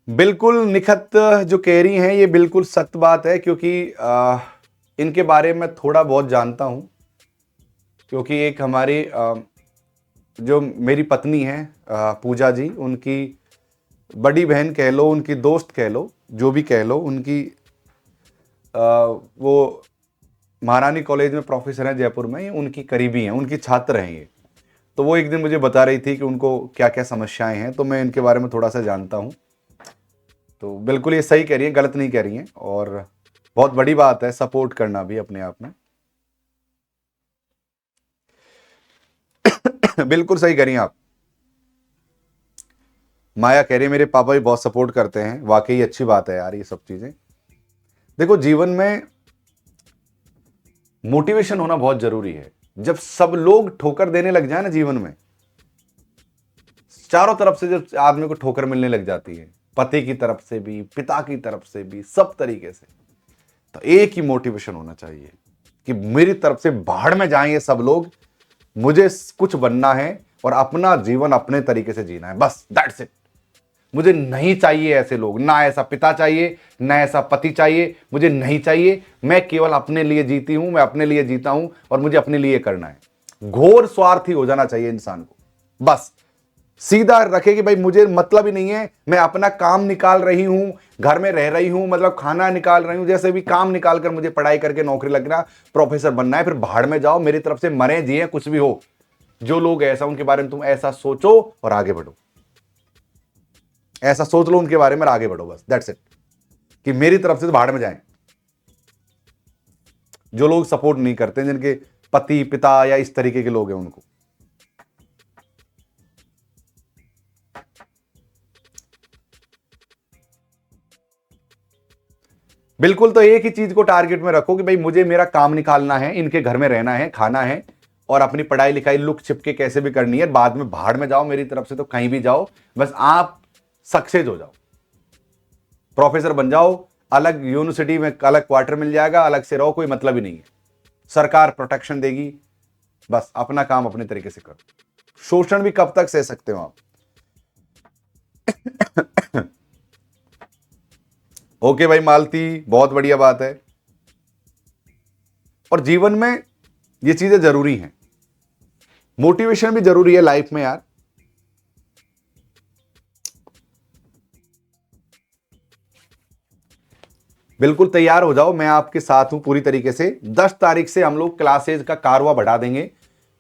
बिल्कुल निखत जो कह रही हैं ये बिल्कुल सत्य बात है, क्योंकि इनके बारे में थोड़ा बहुत जानता हूं। क्योंकि एक हमारी जो मेरी पत्नी है पूजा जी, उनकी बड़ी बहन कह लो, उनकी दोस्त कह लो, जो भी कह लो, उनकी वो महारानी कॉलेज में प्रोफेसर हैं जयपुर में, उनकी करीबी हैं, उनकी छात्र हैं ये। तो वो एक दिन मुझे बता रही थी कि उनको क्या क्या समस्याएं हैं, तो मैं इनके बारे में थोड़ा सा जानता हूं। तो बिल्कुल ये सही कह रही है, गलत नहीं कह रही हैं, और बहुत बड़ी बात है सपोर्ट करना भी अपने आप में। बिल्कुल सही कह रही हैं आप। माया कह रही है मेरे पापा भी बहुत सपोर्ट करते हैं। वाकई अच्छी बात है यार ये सब चीजें। देखो जीवन में मोटिवेशन होना बहुत जरूरी है। जब सब लोग ठोकर देने लग जाए ना जीवन में, चारों तरफ से जब आदमी को ठोकर मिलने लग जाती है, पति की तरफ से भी, पिता की तरफ से भी, सब तरीके से, तो एक ही मोटिवेशन होना चाहिए कि मेरी तरफ से भाड़ में जाएं ये सब लोग, मुझे कुछ बनना है और अपना जीवन अपने तरीके से जीना है, बस दैट्स इट। मुझे नहीं चाहिए ऐसे लोग, ना ऐसा पिता चाहिए, ना ऐसा पति चाहिए, मुझे नहीं चाहिए। मैं केवल अपने लिए जीती हूं, मैं अपने लिए जीता हूं और मुझे अपने लिए करना है। घोर स्वार्थी हो जाना चाहिए इंसान को, बस सीधा रखे कि भाई मुझे मतलब ही नहीं है, मैं अपना काम निकाल रही हूं, घर में रह रही हूं, मतलब खाना निकाल रही हूं, जैसे भी काम निकाल कर मुझे पढ़ाई करके नौकरी लगना, प्रोफेसर बनना है, फिर भाड़ में जाओ, मेरी तरफ से मरे जिए कुछ भी हो। जो लोग ऐसा, उनके बारे में तुम ऐसा सोचो और आगे बढ़ो, ऐसा सोच लो उनके बारे में, आगे बढ़ो, बस दैट्स इट। कि मेरी तरफ से तो भाड़ में जाएं। जो लोग सपोर्ट नहीं करते, जिनके पति पिता या इस तरीके के लोग हैं, उनको बिल्कुल तो एक ही चीज को टारगेट में रखो कि भाई मुझे मेरा काम निकालना है, इनके घर में रहना है, खाना है, और अपनी पढ़ाई लिखाई लुक छिप के कैसे भी करनी है। बाद में भाड़ में जाओ, मेरी तरफ से तो कहीं भी जाओ, बस आप सक्सेस हो जाओ, प्रोफेसर बन जाओ, अलग यूनिवर्सिटी में अलग क्वार्टर मिल जाएगा, अलग से रहो, कोई मतलब ही नहीं है, सरकार प्रोटेक्शन देगी, बस अपना काम अपने तरीके से करो। शोषण भी कब तक सह सकते हो आप। ओके भाई मालती, बहुत बढ़िया बात है। और जीवन में ये चीजें जरूरी हैं, मोटिवेशन भी जरूरी है लाइफ में यार। बिल्कुल तैयार हो जाओ, मैं आपके साथ हूं पूरी तरीके से। 10 तारीख से हम लोग क्लासेज का कारवा बढ़ा देंगे,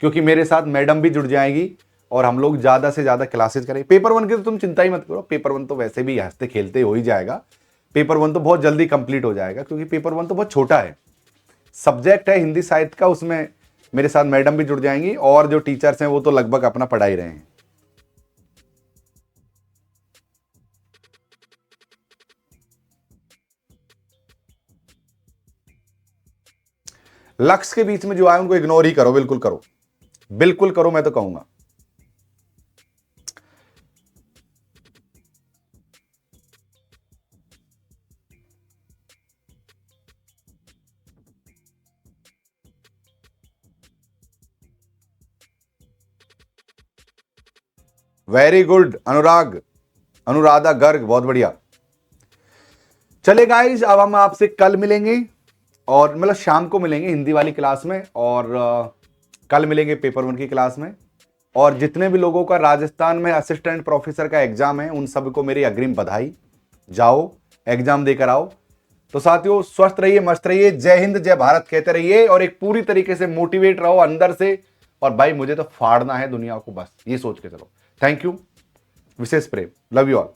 क्योंकि मेरे साथ मैडम भी जुड़ जाएगी और हम लोग ज्यादा से ज्यादा क्लासेज करेंगे। पेपर 1 की तो तुम चिंता ही मत करो, पेपर 1 तो वैसे भी हंसते खेलते हो ही जाएगा। पेपर 1 तो बहुत जल्दी कंप्लीट हो जाएगा, क्योंकि पेपर 1 तो बहुत छोटा है, सब्जेक्ट है हिंदी साहित्य का, उसमें मेरे साथ मैडम भी जुड़ जाएंगी, और जो टीचर्स हैं वो तो लगभग अपना पढ़ा ही रहे हैं। लक्ष्य के बीच में जो आए उनको इग्नोर ही करो, बिल्कुल करो, बिल्कुल करो, मैं तो कहूंगा। वेरी गुड अनुराग, अनुराधा गर्ग, बहुत बढ़िया। चले गाइस, अब हम आपसे कल मिलेंगे, और मतलब शाम को मिलेंगे हिंदी वाली क्लास में, और कल मिलेंगे पेपर 1 की क्लास में। और जितने भी लोगों का राजस्थान में असिस्टेंट प्रोफेसर का एग्जाम है, उन सबको मेरी अग्रिम बधाई, जाओ एग्जाम देकर आओ। तो साथियों, स्वस्थ रहिए, मस्त रहिए, जय हिंद जय भारत कहते रहिए, और एक पूरी तरीके से मोटिवेट रहो अंदर से। और भाई मुझे तो फाड़ना है दुनिया को, बस ये सोच के चलो। थैंक यू, विशेष प्रेम, लव यू ऑल।